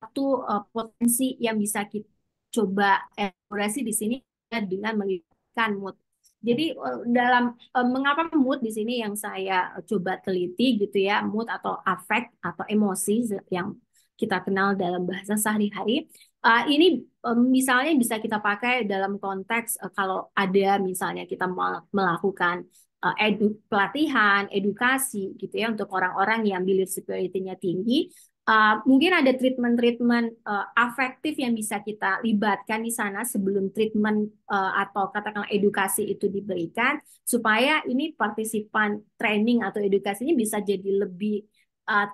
Satu potensi yang bisa kita coba elaborasi di sini dengan melibatkan mood. Jadi dalam mengapa mood di sini yang saya coba teliti gitu ya, mood atau affect atau emosi yang kita kenal dalam bahasa sehari-hari. Ini misalnya bisa kita pakai dalam konteks kalau ada misalnya kita melakukan pelatihan, edukasi gitu ya untuk orang-orang yang belief superiority-nya tinggi. Mungkin ada treatment-treatment afektif yang bisa kita libatkan di sana sebelum treatment atau katakanlah edukasi itu diberikan supaya ini partisipan training atau edukasinya bisa jadi lebih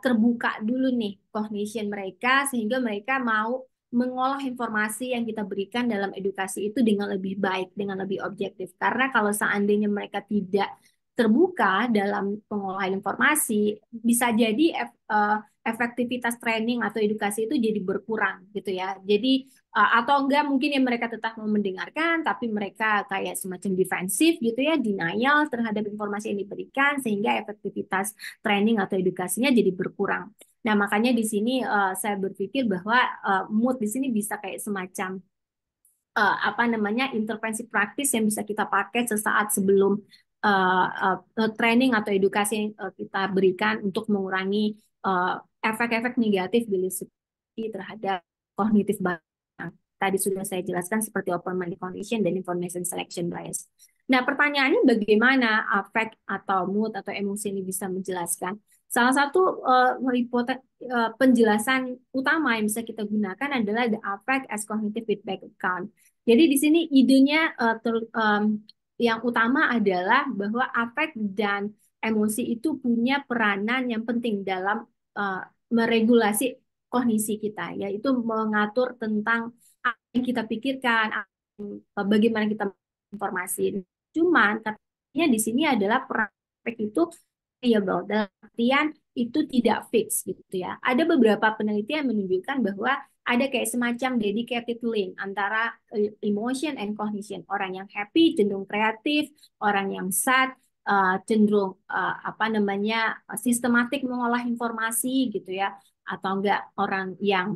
terbuka dulu nih cognition mereka sehingga mereka mau mengolah informasi yang kita berikan dalam edukasi itu dengan lebih baik, dengan lebih objektif. Karena kalau seandainya mereka tidak terbuka dalam pengolahan informasi, bisa jadi efektivitas training atau edukasi itu jadi berkurang gitu ya. Jadi atau enggak mungkin yang mereka tetap mau mendengarkan tapi mereka kayak semacam defensif gitu ya, denial terhadap informasi yang diberikan sehingga efektivitas training atau edukasinya jadi berkurang. Nah, makanya di sini saya berpikir bahwa mood di sini bisa kayak semacam apa namanya intervensi praktis yang bisa kita pakai sesaat sebelum training atau edukasi yang kita berikan untuk mengurangi efek-efek negatif belief terhadap kognitif bias. Tadi sudah saya jelaskan seperti open minded cognition dan information selection bias. Nah, pertanyaannya bagaimana affect atau mood atau emosi ini bisa menjelaskan? Salah satu penjelasan utama yang bisa kita gunakan adalah the affect as cognitive feedback account. Jadi di sini idenya yang utama adalah bahwa afek dan emosi itu punya peranan yang penting dalam uh, meregulasi kognisi kita, yaitu mengatur tentang apa yang kita pikirkan, bagaimana kita informasi. Cuman katanya di sini adalah peran afek itu variable, dalam artian itu tidak fix gitu ya. Ada beberapa penelitian menunjukkan bahwa ada kayak semacam dedicated link antara emotion and cognition. Orang yang happy cenderung kreatif, orang yang sad cenderung apa namanya sistematik mengolah informasi gitu ya, atau enggak orang yang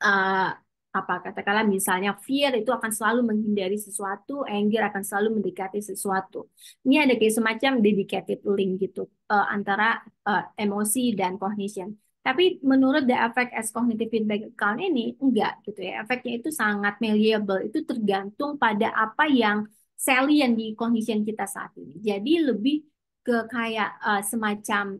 uh, apa katakanlah misalnya fear itu akan selalu menghindari sesuatu, anger akan selalu mendekati sesuatu. Ini ada kayak semacam dedicated link gitu antara emosi dan cognition. Tapi menurut The Affect as Cognitive Feedback Account ini enggak gitu ya. Efeknya itu sangat malleable, itu tergantung pada apa yang salient di cognition kita saat ini. Jadi lebih ke kayak semacam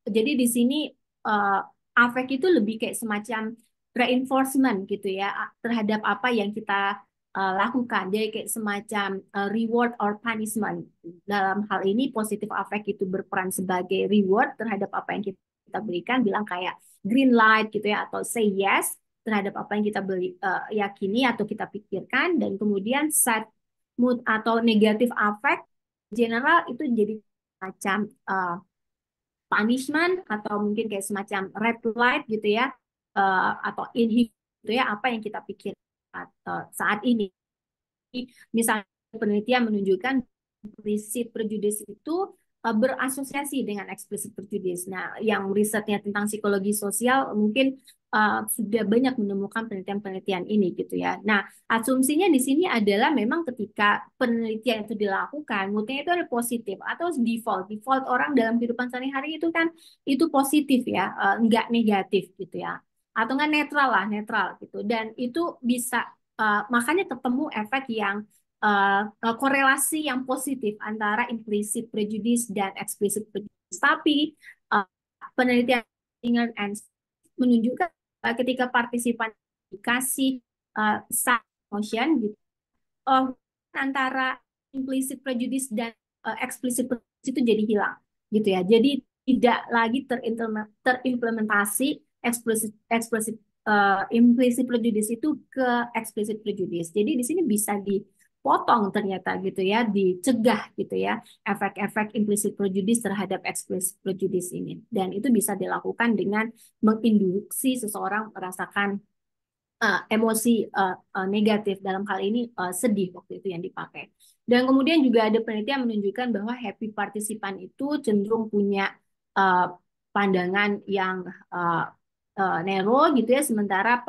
jadi di sini uh, affect itu lebih kayak semacam reinforcement gitu ya terhadap apa yang kita lakukan. Jadi kayak semacam reward or punishment. Dalam hal ini positif affect itu berperan sebagai reward terhadap apa yang kita berikan, bilang kayak green light gitu ya, atau say yes terhadap apa yang kita yakini atau kita pikirkan, dan kemudian set mood atau negatif affect general itu jadi macam punishment atau mungkin kayak semacam red light gitu ya, atau inhibit gitu ya apa yang kita pikir saat ini. Misalnya penelitian menunjukkan implicit prejudice itu berasosiasi dengan explicit prejudice. Nah, yang risetnya tentang psikologi sosial mungkin sudah banyak menemukan penelitian-penelitian ini gitu ya. Nah, asumsinya di sini adalah memang ketika penelitian itu dilakukan, moodnya itu ada positif atau default. Default orang dalam kehidupan sehari-hari itu kan itu positif ya, enggak negatif gitu ya. Atau enggak netral lah, netral gitu. Dan itu bisa makanya ketemu efek yang korelasi yang positif antara implicit prejudice dan explicit prejudice. Tapi uh, penelitian and menunjukkan ketika partisipan dikasih motion gitu, uh, antara implicit prejudice dan explicit prejudice itu jadi hilang gitu ya. Jadi tidak lagi terimplementasi explicit explicit implicit prejudice itu ke explicit prejudice. Jadi di sini bisa dipotong ternyata gitu ya, dicegah gitu ya efek-efek implicit prejudice terhadap explicit prejudice ini. Dan itu bisa dilakukan dengan menginduksi seseorang merasakan emosi negatif, dalam hal ini sedih waktu itu yang dipakai. Dan kemudian juga ada penelitian menunjukkan bahwa happy partisipan itu cenderung punya uh, pandangan yang narrow gitu ya, sementara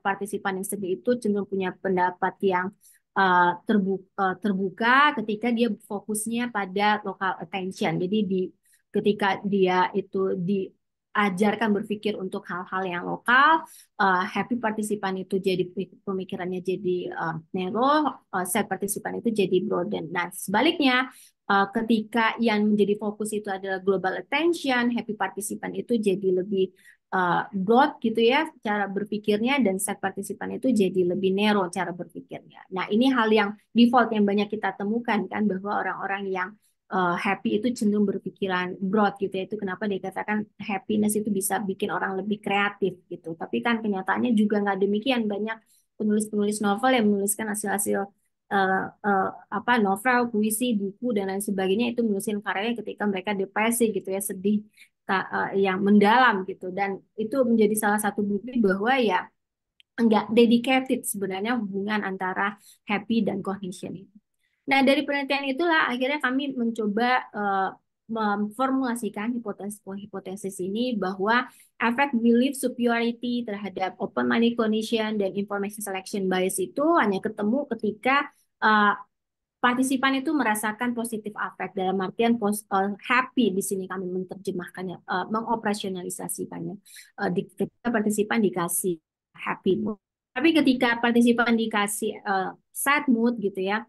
partisipan yang sedih itu cenderung punya pendapat yang terbuka ketika dia fokusnya pada local attention. Jadi ketika dia itu diajarkan berpikir untuk hal-hal yang lokal, happy partisipan itu jadi pemikirannya jadi narrow, sad partisipan itu jadi broaden. Nah, sebaliknya ketika yang menjadi fokus itu adalah global attention, happy partisipan itu jadi lebih broad gitu ya cara berpikirnya, dan sad partisipan itu jadi lebih narrow cara berpikirnya. Nah, ini hal yang default yang banyak kita temukan kan, bahwa orang-orang yang happy itu cenderung berpikiran broad gitu ya. Itu kenapa dikatakan happiness itu bisa bikin orang lebih kreatif gitu. Tapi kan kenyataannya juga nggak demikian. Banyak penulis-penulis novel yang menuliskan hasil-hasil apa novel, puisi, buku dan lain sebagainya, itu menulisin karyanya ketika mereka depresi gitu ya, sedih yang mendalam gitu. Dan itu menjadi salah satu bukti bahwa ya enggak dedicated sebenarnya hubungan antara happy dan cognition itu. Nah, dari penelitian itulah akhirnya kami mencoba memformulasikan hipotesis ini bahwa efek belief superiority terhadap open-minded cognition dan information selection bias itu hanya ketemu ketika uh, partisipan itu merasakan positif affect, dalam artian happy. Di sini kami menerjemahkannya, mengoperasionalisasikannya. Ketika partisipan dikasih happy mood. Tapi ketika partisipan dikasih sad mood gitu ya,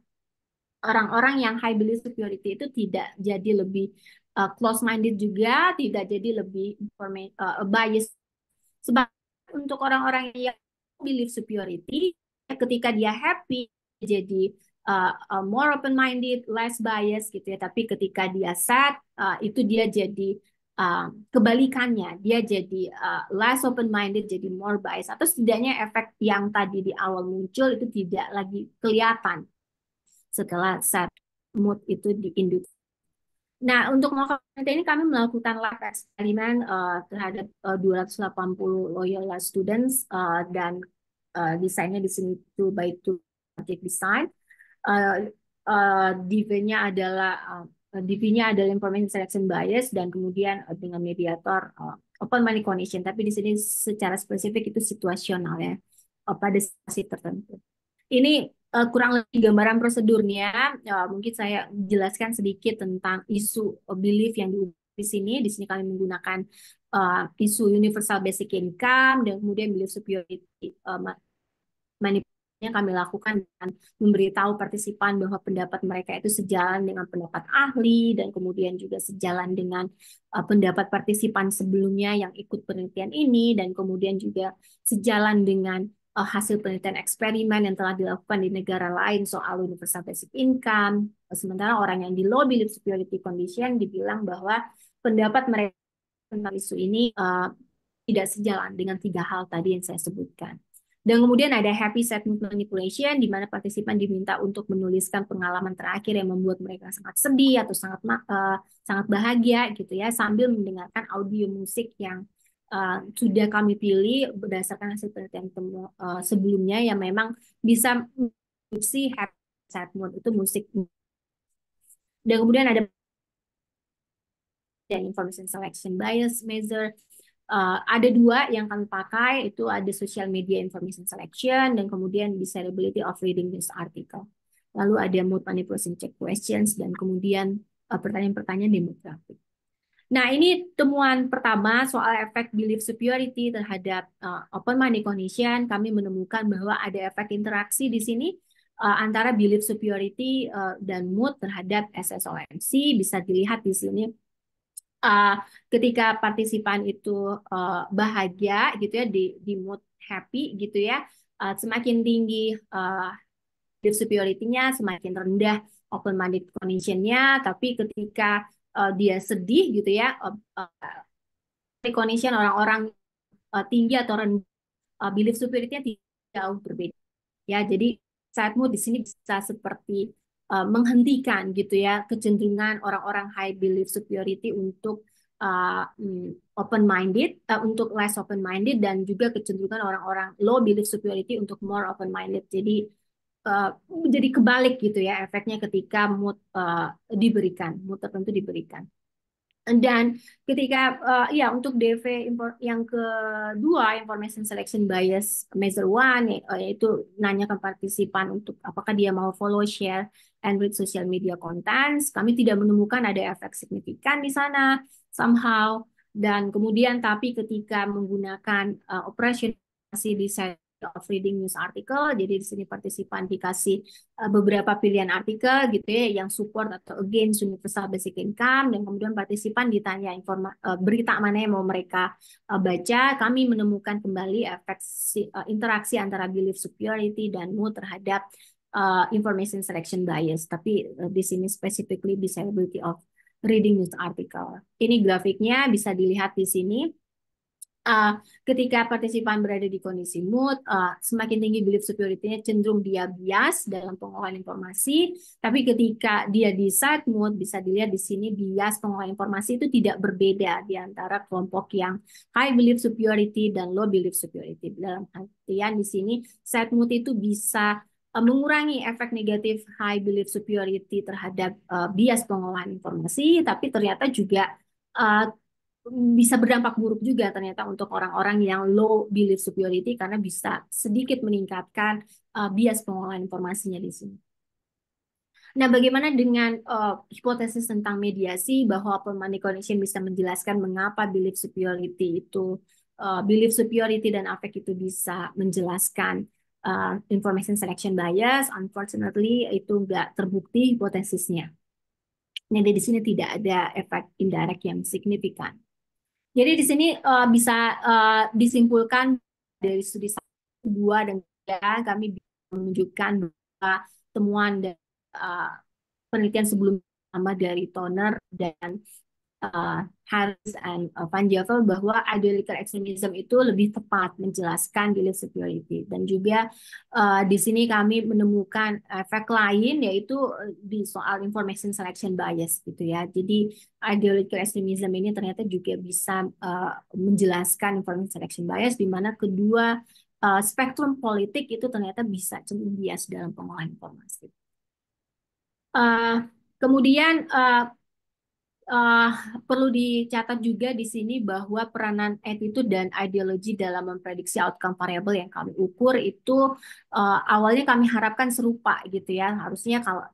orang-orang yang high belief superiority itu tidak jadi lebih close-minded juga, tidak jadi lebih bias. Sebab untuk orang-orang yang belief superiority, ketika dia happy, jadi more open-minded, less bias gitu ya. Tapi ketika dia sad, itu dia jadi kebalikannya, dia jadi less open-minded, jadi more bias. Atau setidaknya efek yang tadi di awal muncul itu tidak lagi kelihatan setelah sad mood itu diinduksi. Nah, untuk melakukan ini kami melakukan lab eksperimen terhadap 280 loyola students dan desainnya di sini 2 by 2 project design. DV-nya adalah DV-nya adalah information selection bias dan kemudian dengan mediator open money condition. Tapi di sini secara spesifik itu situasional ya pada situasi tertentu. Ini kurang lebih gambaran prosedurnya. Mungkin saya jelaskan sedikit tentang isu belief yang di sini. Di sini kami menggunakan isu universal basic income dan kemudian belief superiority manipulasinya kami lakukan dengan memberitahu partisipan bahwa pendapat mereka itu sejalan dengan pendapat ahli dan kemudian juga sejalan dengan pendapat partisipan sebelumnya yang ikut penelitian ini dan kemudian juga sejalan dengan hasil penelitian eksperimen yang telah dilakukan di negara lain soal universal basic income. Sementara orang yang di low belief superiority condition dibilang bahwa pendapat mereka tentang isu ini tidak sejalan dengan 3 hal tadi yang saya sebutkan. Dan kemudian ada happy sad mood manipulation, di mana partisipan diminta untuk menuliskan pengalaman terakhir yang membuat mereka sangat sedih atau sangat bahagia gitu ya, sambil mendengarkan audio musik yang sudah kami pilih berdasarkan hasil penelitian sebelumnya yang memang bisa menginduksi happy sad mood itu musik. Dan kemudian ada information selection bias measure. Ada 2 yang kami pakai, itu ada social media information selection dan kemudian desirability of reading news article. Lalu ada mood manipulation check questions dan kemudian pertanyaan-pertanyaan demografik. Nah, ini temuan pertama soal efek belief superiority terhadap open money condition. Kami menemukan bahwa ada efek interaksi di sini antara belief superiority dan mood terhadap SSOMC. Bisa dilihat di sini ketika partisipan itu bahagia gitu ya di mood happy gitu ya, semakin tinggi belief superiority-nya, semakin rendah open minded condition-nya. Tapi ketika dia sedih gitu ya, condition orang-orang tinggi atau rendah belief superiority-nya jauh berbeda ya. Jadi sad mood di sini bisa seperti menghentikan gitu ya kecenderungan orang-orang high belief superiority untuk open minded, untuk less open minded, dan juga kecenderungan orang-orang low belief superiority untuk more open minded. Jadi kebalik gitu ya efeknya ketika mood mood tertentu diberikan. Dan ketika ya untuk DV yang kedua, information selection bias measure 1, yaitu nanyakan partisipan untuk apakah dia mau follow, share, and read social media contents. Kami tidak menemukan ada efek signifikan di sana somehow. Dan kemudian tapi ketika menggunakan operasi di of reading news article, jadi di sini partisipan dikasih beberapa pilihan artikel gitu ya yang support atau against universal basic income, dan kemudian partisipan ditanya berita mana yang mau mereka baca. Kami menemukan kembali efek interaksi antara belief superiority dan mood terhadap information selection bias, tapi di sini specifically disability of reading news article. Ini grafiknya bisa dilihat di sini. Ketika partisipan berada di kondisi mood, semakin tinggi belief superiority-nya, cenderung dia bias dalam pengolahan informasi. Tapi ketika dia di sad mood, bisa dilihat di sini bias pengolahan informasi itu tidak berbeda di antara kelompok yang high belief superiority dan low belief superiority. Dalam artian di sini sad mood itu bisa mengurangi efek negatif high belief superiority terhadap bias pengolahan informasi, tapi ternyata juga bisa berdampak buruk juga ternyata untuk orang-orang yang low belief superiority karena bisa sedikit meningkatkan bias pengolahan informasinya di sini. Nah, bagaimana dengan hipotesis tentang mediasi bahwa open money condition bisa menjelaskan mengapa belief superiority dan affect itu bisa menjelaskan information selection bias? Unfortunately, itu nggak terbukti hipotesisnya. Jadi di sini tidak ada efek indirect yang signifikan. Jadi di sini bisa disimpulkan dari studi 1, 2, dan 3, kami bisa menunjukkan bahwa temuan dan penelitian sebelumnya dari Toner dan Harris and Van Javel bahwa ideological extremism itu lebih tepat menjelaskan belief superiority dan juga di sini kami menemukan efek lain yaitu di soal information selection bias gitu ya. Jadi ideological extremism ini ternyata juga bisa menjelaskan information selection bias di mana kedua spektrum politik itu ternyata bisa cenderung bias dalam pengolahan informasi. Uh, kemudian uh, perlu dicatat juga di sini bahwa peranan attitude dan ideologi dalam memprediksi outcome variable yang kami ukur itu awalnya kami harapkan serupa gitu ya. Harusnya kalau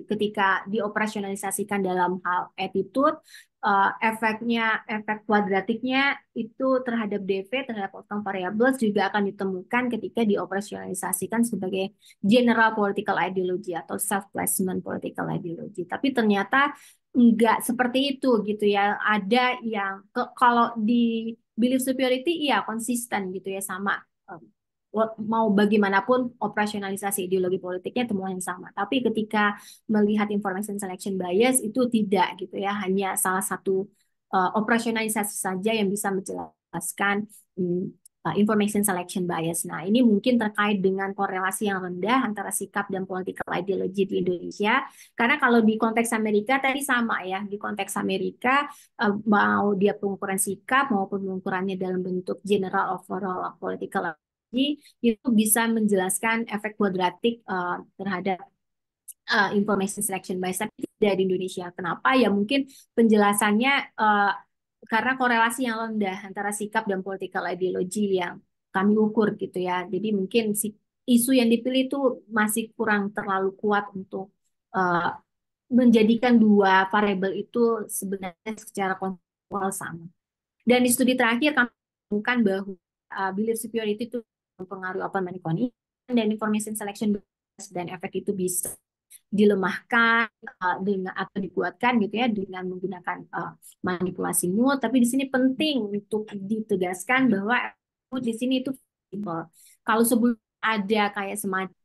ketika dioperasionalisasikan dalam hal attitude, efek kuadratiknya itu terhadap DV, terhadap outcome variables juga akan ditemukan ketika dioperasionalisasikan sebagai general political ideology atau self-placement political ideology. Tapi ternyata enggak seperti itu gitu ya. Ada yang kalau di belief superiority iya konsisten gitu ya sama mau bagaimanapun operasionalisasi ideologi politiknya temuan yang sama. Tapi ketika melihat information selection bias itu tidak gitu ya, hanya salah satu operasionalisasi saja yang bisa menjelaskan information selection bias. Nah, ini mungkin terkait dengan korelasi yang rendah antara sikap dan political ideology di Indonesia. Karena kalau di konteks Amerika tadi sama ya, di konteks Amerika mau dia pengukuran sikap maupun pengukurannya dalam bentuk general overall political ideology itu bisa menjelaskan efek kuadratik terhadap information selection bias, tapi tidak di Indonesia. Kenapa? Ya mungkin penjelasannya karena korelasi yang rendah antara sikap dan political ideology yang kami ukur gitu ya. Jadi mungkin isu yang dipilih itu masih kurang terlalu kuat untuk uh, menjadikan dua variabel itu sebenarnya secara konseptual sama. Dan di studi terakhir kami menemukan bahwa belief superiority itu mempengaruhi open money dan information selection bias dan efek itu bisa dilemahkan dengan atau dikuatkan gitu ya dengan menggunakan manipulasi mood. Tapi di sini penting untuk ditegaskan bahwa mood di sini itu fleksibel. Kalau sebelum ada kayak semacam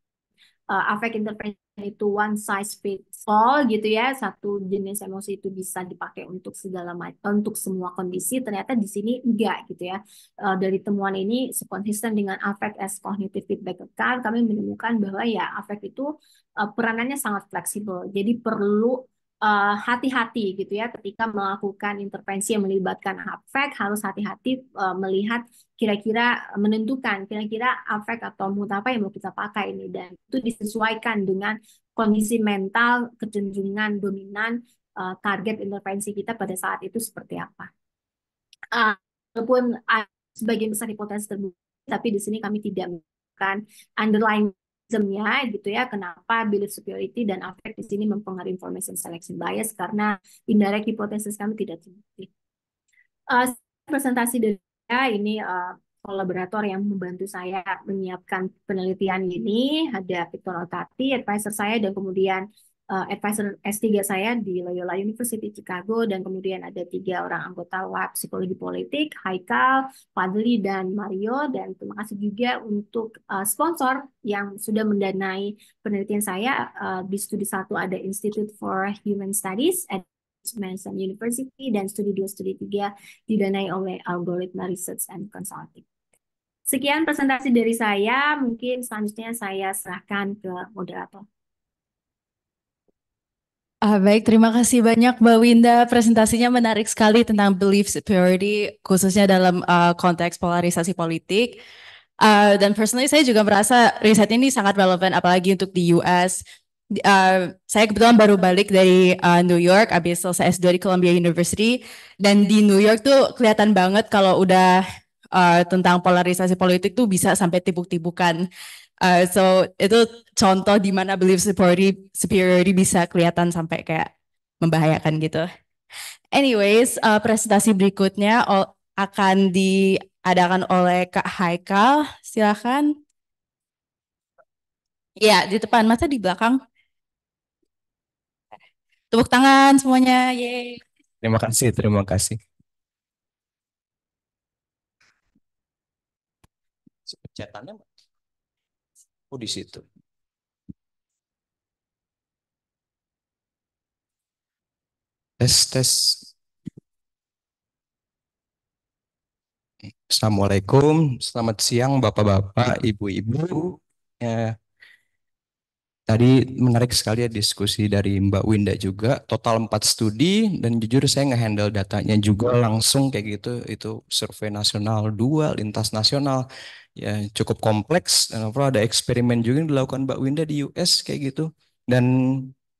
affect intervention itu one size fits all gitu ya, satu jenis emosi itu bisa dipakai untuk segala macam untuk semua kondisi, ternyata di sini enggak gitu ya. Dari temuan ini sekonsisten dengan affect as cognitive feedback account, kami menemukan bahwa ya affect itu peranannya sangat fleksibel, jadi perlu hati-hati gitu ya ketika melakukan intervensi yang melibatkan affect, harus hati-hati melihat kira-kira menentukan kira-kira afek atau mood apa yang mau kita pakai ini dan itu disesuaikan dengan kondisi mental kecenderungan dominan target intervensi kita pada saat itu seperti apa. Walaupun sebagian besar hipotesis terbuka, tapi di sini kami tidak menggunakan underlying reasonnya gitu ya, kenapa belief superiority dan affect di sini mempengaruhi information selection bias karena indirect hipotesis kami tidak terbukti. Presentasi dari saya ini kolaborator yang membantu saya menyiapkan penelitian ini ada Victor Altati, advisor saya, dan kemudian advisor S3 saya di Loyola University Chicago, dan kemudian ada 3 orang anggota lab psikologi politik, Haikal, Fadli, dan Mario. Dan terima kasih juga untuk sponsor yang sudah mendanai penelitian saya. Di studi 1 ada Institute for Human Studies at Manson University, dan studi 2, studi 3 didanai oleh Algoritma Research and Consulting. Sekian presentasi dari saya, mungkin selanjutnya saya serahkan ke moderator. Baik, terima kasih banyak Mbak Winda. Presentasinya menarik sekali tentang belief superiority, khususnya dalam konteks polarisasi politik. Dan personally saya juga merasa riset ini sangat relevan, apalagi untuk di US. Saya kebetulan baru balik dari New York, habis selesai S2 di Columbia University. Dan di New York tuh kelihatan banget kalau udah tentang polarisasi politik tuh bisa sampai tibuk-tibukan. So itu contoh di mana belief superiority bisa kelihatan sampai kayak membahayakan gitu. Anyways, presentasi berikutnya akan diadakan oleh Kak Haikal. Silakan. Ya, di depan, masa di belakang. Tepuk tangan semuanya. Yeay. Terima kasih, terima kasih. Pencetannya, oh di situ. Tes, tes. Assalamualaikum, selamat siang Bapak-Bapak, Ibu-Ibu. Ya, tadi menarik sekali ya diskusi dari Mbak Winda juga. Total 4 studi dan jujur saya ngehandle datanya juga langsung kayak gitu. Itu survei nasional 2, lintas nasional. Ya cukup kompleks dan overall ada eksperimen juga yang dilakukan Mbak Winda di US kayak gitu. Dan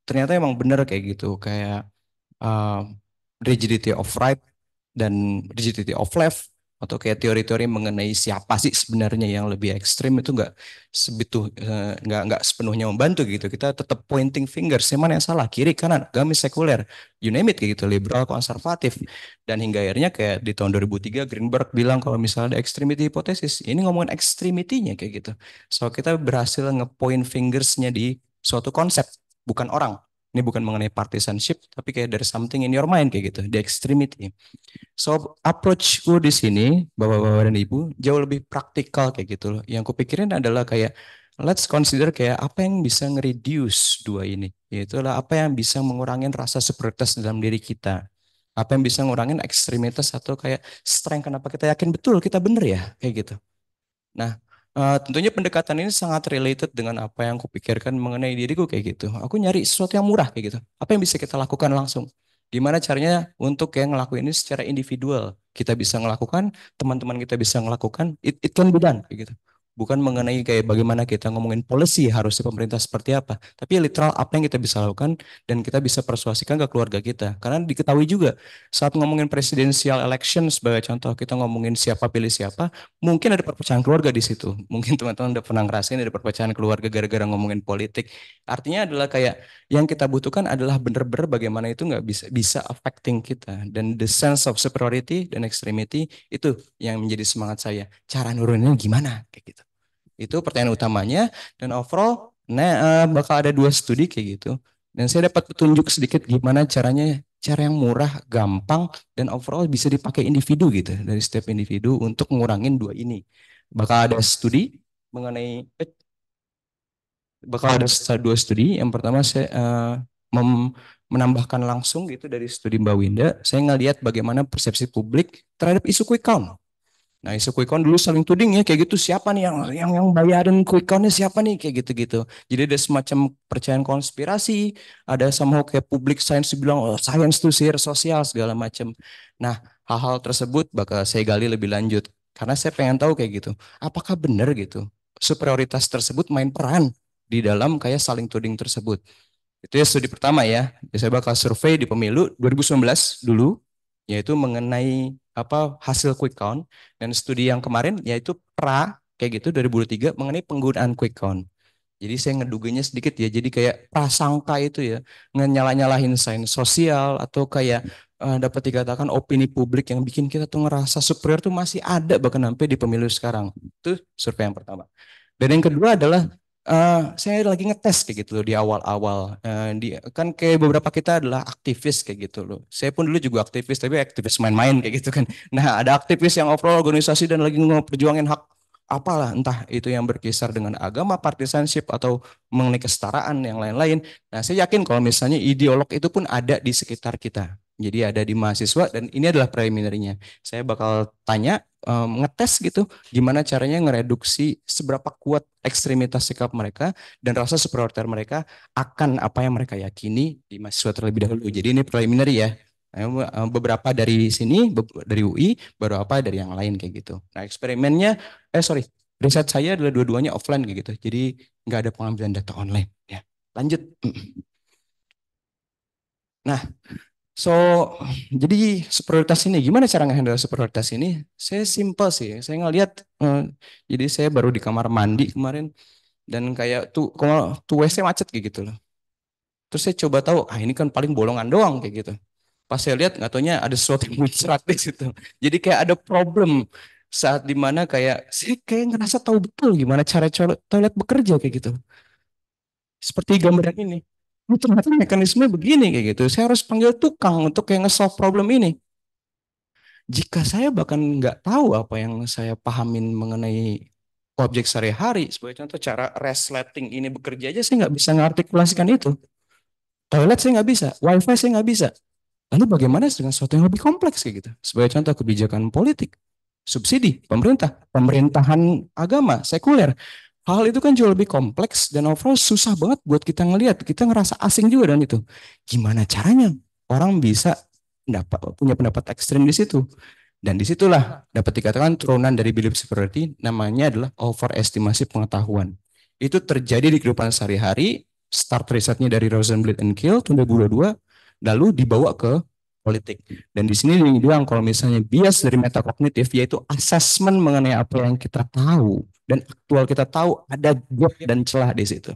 ternyata emang bener kayak gitu. Kayak uh, rigidity of right dan rigidity of left atau kayak teori-teori mengenai siapa sih sebenarnya yang lebih ekstrim itu nggak sepenuhnya membantu gitu. Kita tetap pointing fingers, yang mana yang salah, kiri kanan, agamis sekuler, you name it kayak gitu, liberal konservatif. Dan hingga akhirnya kayak di tahun 2003 Greenberg bilang kalau misalnya ada extremity hipotesis, ini ngomongin extremity-nya kayak gitu. So kita berhasil ngepoint fingersnya di suatu konsep, bukan orang. Ini bukan mengenai partisanship, tapi kayak dari something in your mind kayak gitu, the extremity. So approachku di sini, bapak-bapak dan ibu, jauh lebih praktikal kayak gitu loh. Yang kupikirin adalah kayak let's consider kayak apa yang bisa nge-reduce dua ini. Yaitu adalah apa yang bisa mengurangi rasa superioritas dalam diri kita. Apa yang bisa ngurangin ekstremitas atau kayak strength, kenapa kita yakin betul kita bener ya kayak gitu. Nah, tentunya pendekatan ini sangat related dengan apa yang kupikirkan mengenai diriku kayak gitu. Aku nyari sesuatu yang murah kayak gitu. Apa yang bisa kita lakukan langsung? Gimana caranya untuk kayak ngelakuin ini secara individual? Kita bisa ngelakukan, teman-teman kita bisa ngelakukan, it can be done kayak gitu. Bukan mengenai kayak bagaimana kita ngomongin policy harusnya pemerintah seperti apa, tapi literal apa yang kita bisa lakukan dan kita bisa persuasikan ke keluarga kita. Karena diketahui juga saat ngomongin presidential election sebagai contoh, kita ngomongin siapa pilih siapa, mungkin ada perpecahan keluarga di situ. Mungkin teman-teman udah pernah ngerasain ada perpecahan keluarga gara-gara ngomongin politik. Artinya adalah kayak yang kita butuhkan adalah bener-bener bagaimana itu nggak bisa bisa affecting kita. Dan the sense of superiority dan extremity itu yang menjadi semangat saya. Cara nuruninnya gimana? Kayak gitu. Itu pertanyaan utamanya. Dan overall, bakal ada 2 studi kayak gitu. Dan saya dapat petunjuk sedikit gimana caranya, cara yang murah, gampang, dan overall bisa dipakai individu gitu. Dari setiap individu untuk ngurangin dua ini. Bakal ada studi mengenai, bakal ada 2 studi. Yang pertama saya menambahkan langsung gitu dari studi Mbak Winda. Saya ngelihat bagaimana persepsi publik terhadap isu quick count. Nah, isu quick count dulu saling tuding ya kayak gitu, siapa nih yang bayarin quick countnya, siapa nih kayak gitu-gitu. Jadi ada semacam percayaan konspirasi, ada somehow kayak public science bilang oh, science to share sosial segala macam. Nah, hal-hal tersebut bakal saya gali lebih lanjut karena saya pengen tahu kayak gitu. Apakah benar gitu superioritas tersebut main peran di dalam kayak saling tuding tersebut. Itu ya studi pertama ya. Saya bakal survei di pemilu 2019 dulu, yaitu mengenai apa hasil quick count. Dan studi yang kemarin yaitu kayak gitu 2023 mengenai penggunaan quick count. Jadi saya ngeduganya sedikit ya. Jadi kayak prasangka itu ya, nyalahin sains sosial atau kayak dapat dikatakan opini publik yang bikin kita tuh ngerasa superior tuh masih ada bahkan sampai di pemilu sekarang. Itu survei yang pertama. Dan yang kedua adalah saya lagi ngetes kayak gitu loh di awal-awal. Kan kayak beberapa kita adalah aktivis kayak gitu loh. Saya pun dulu juga aktivis, tapi aktivis main-main kayak gitu kan. Nah, ada aktivis yang overall organisasi dan lagi ngeperjuangin hak apalah, entah itu yang berkisar dengan agama, partisanship, atau mengenai kesetaraan yang lain-lain. Nah, saya yakin kalau misalnya ideolog itu pun ada di sekitar kita. Jadi ada di mahasiswa dan ini adalah preliminary-nya. Saya bakal tanya, ngetes gitu, gimana caranya ngereduksi seberapa kuat ekstremitas sikap mereka dan rasa superioritas mereka akan apa yang mereka yakini di mahasiswa terlebih dahulu. Jadi ini preliminary ya. Beberapa dari sini, dari UI, baru apa dari yang lain kayak gitu. Nah eksperimennya, sorry, riset saya adalah dua-duanya offline kayak gitu. Jadi nggak ada pengambilan data online. Ya, lanjut. Nah, so, jadi superioritas ini, gimana cara ngehandle superioritas ini? Saya simple sih, saya ngeliat, jadi saya baru di kamar mandi kemarin, dan kayak tuh WC macet kayak gitu loh. Terus saya coba tahu, ini kan paling bolongan doang kayak gitu. Pas saya lihat, nggak taunya ada sesuatu yang muncrat di situ. Jadi kayak ada problem saat dimana kayak, saya kayak ngerasa tahu betul gimana cara toilet bekerja kayak gitu. Seperti gambar yang ini. Oh, ternyata mekanisme begini kayak gitu. Saya harus panggil tukang untuk kayak nge-solve problem ini. Jika saya bahkan nggak tahu apa yang saya pahamin mengenai objek sehari-hari, sebagai contoh cara resleting ini bekerja aja, saya nggak bisa mengartikulasikan itu. Toilet saya nggak bisa, wifi saya nggak bisa. Lalu bagaimana dengan sesuatu yang lebih kompleks kayak gitu? Sebagai contoh kebijakan politik, subsidi, pemerintahan agama, sekuler. Hal itu kan jauh lebih kompleks dan overall susah banget buat kita ngelihat. Kita ngerasa asing juga dengan itu. Gimana caranya orang bisa punya pendapat ekstrim di situ? Dan disitulah dapat dikatakan turunan dari belief superiority, namanya adalah overestimasi pengetahuan. Itu terjadi di kehidupan sehari-hari. Start risetnya dari Rosenblatt and Kiel tahun 2022, lalu dibawa ke politik. Dan di sini dibilang kalau misalnya bias dari metakognitif, yaitu assessment mengenai apa yang kita tahu dan aktual kita tahu, ada gap dan celah di situ.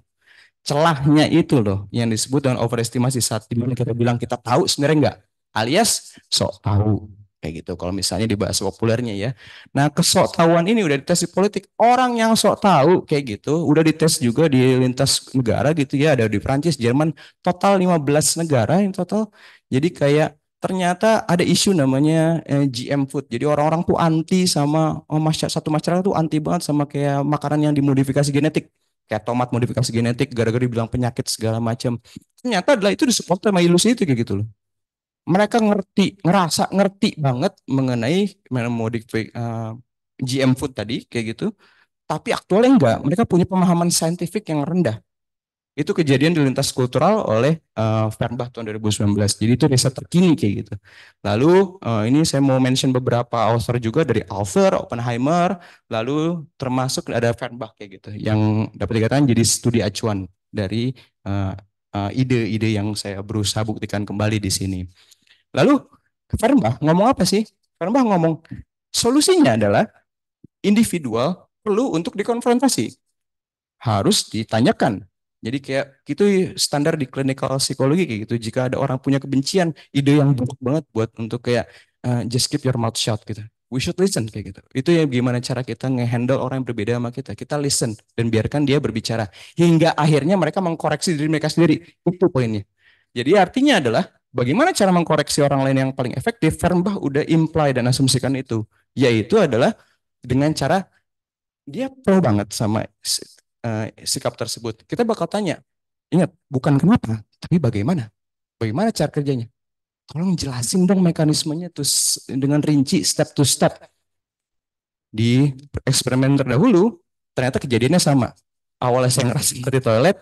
Celahnya itu loh yang disebut dengan overestimasi, saat dimana kita bilang kita tahu sebenarnya enggak, alias sok tahu kayak gitu kalau misalnya di bahasa populernya ya. Nah, kesok tahuan ini udah dites di politik. Orang yang sok tahu kayak gitu udah dites juga di lintas negara gitu ya, ada di Prancis, Jerman, total 15 negara yang total. Jadi kayak ternyata ada isu namanya GM food. Jadi orang-orang tuh anti sama satu masyarakat tuh anti banget sama kayak makanan yang dimodifikasi genetik, kayak tomat modifikasi genetik, gara-gara dibilang penyakit segala macam. Ternyata adalah itu disupport sama ilusi itu kayak gitu loh. Mereka ngerasa ngerti banget mengenai GM food tadi kayak gitu, tapi aktualnya enggak. Mereka punya pemahaman saintifik yang rendah. Itu kejadian di lintas kultural oleh Fernbach tahun 2019. Jadi itu riset terkini kayak gitu. Lalu ini saya mau mention beberapa author juga, dari Alpher, Oppenheimer, lalu termasuk ada Fernbach kayak gitu, yang dapat dikatakan jadi studi acuan dari ide-ide yang saya berusaha buktikan kembali di sini. Lalu Fernbach ngomong apa sih? Fernbach ngomong solusinya adalah individual perlu untuk dikonfrontasi, harus ditanyakan. Jadi kayak gitu standar di clinical psikologi kayak gitu. Jika ada orang punya kebencian, ide yang buruk banget buat untuk kayak just keep your mouth shut gitu. We should listen kayak gitu. Itu ya gimana cara kita ngehandle orang yang berbeda sama kita. Kita listen dan biarkan dia berbicara hingga akhirnya mereka mengkoreksi diri mereka sendiri. Itu poinnya. Jadi artinya adalah bagaimana cara mengkoreksi orang lain yang paling efektif. Fernbach udah imply dan asumsikan itu, yaitu adalah dengan cara dia pro banget sama sikap tersebut. Kita bakal tanya, ingat, bukan kenapa, tapi bagaimana. Bagaimana cara kerjanya? Tolong jelasin dong mekanismenya tuh dengan rinci, step to step. Di eksperimen terdahulu, ternyata kejadiannya sama. Awalnya saya ngerasa di toilet,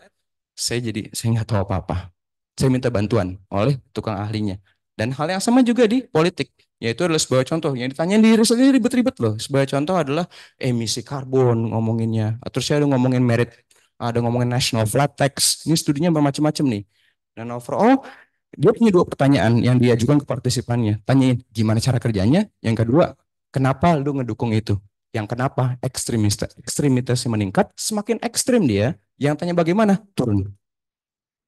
saya nggak tahu apa-apa. Saya minta bantuan oleh tukang ahlinya. Dan hal yang sama juga di politik, yaitu adalah sebuah contoh yang ditanya di riset ini ribet-ribet loh. Sebuah contoh adalah emisi karbon ngomonginnya. Terus saya ada ngomongin merit, ada ngomongin national flat tax. Ini studinya bermacam-macam nih. Dan overall dia punya dua pertanyaan yang diajukan ke partisipannya. Tanyain gimana cara kerjanya. Yang kedua, kenapa lu ngedukung itu? Yang kenapa ekstremitasnya meningkat, semakin ekstrim dia. Yang tanya bagaimana, turun.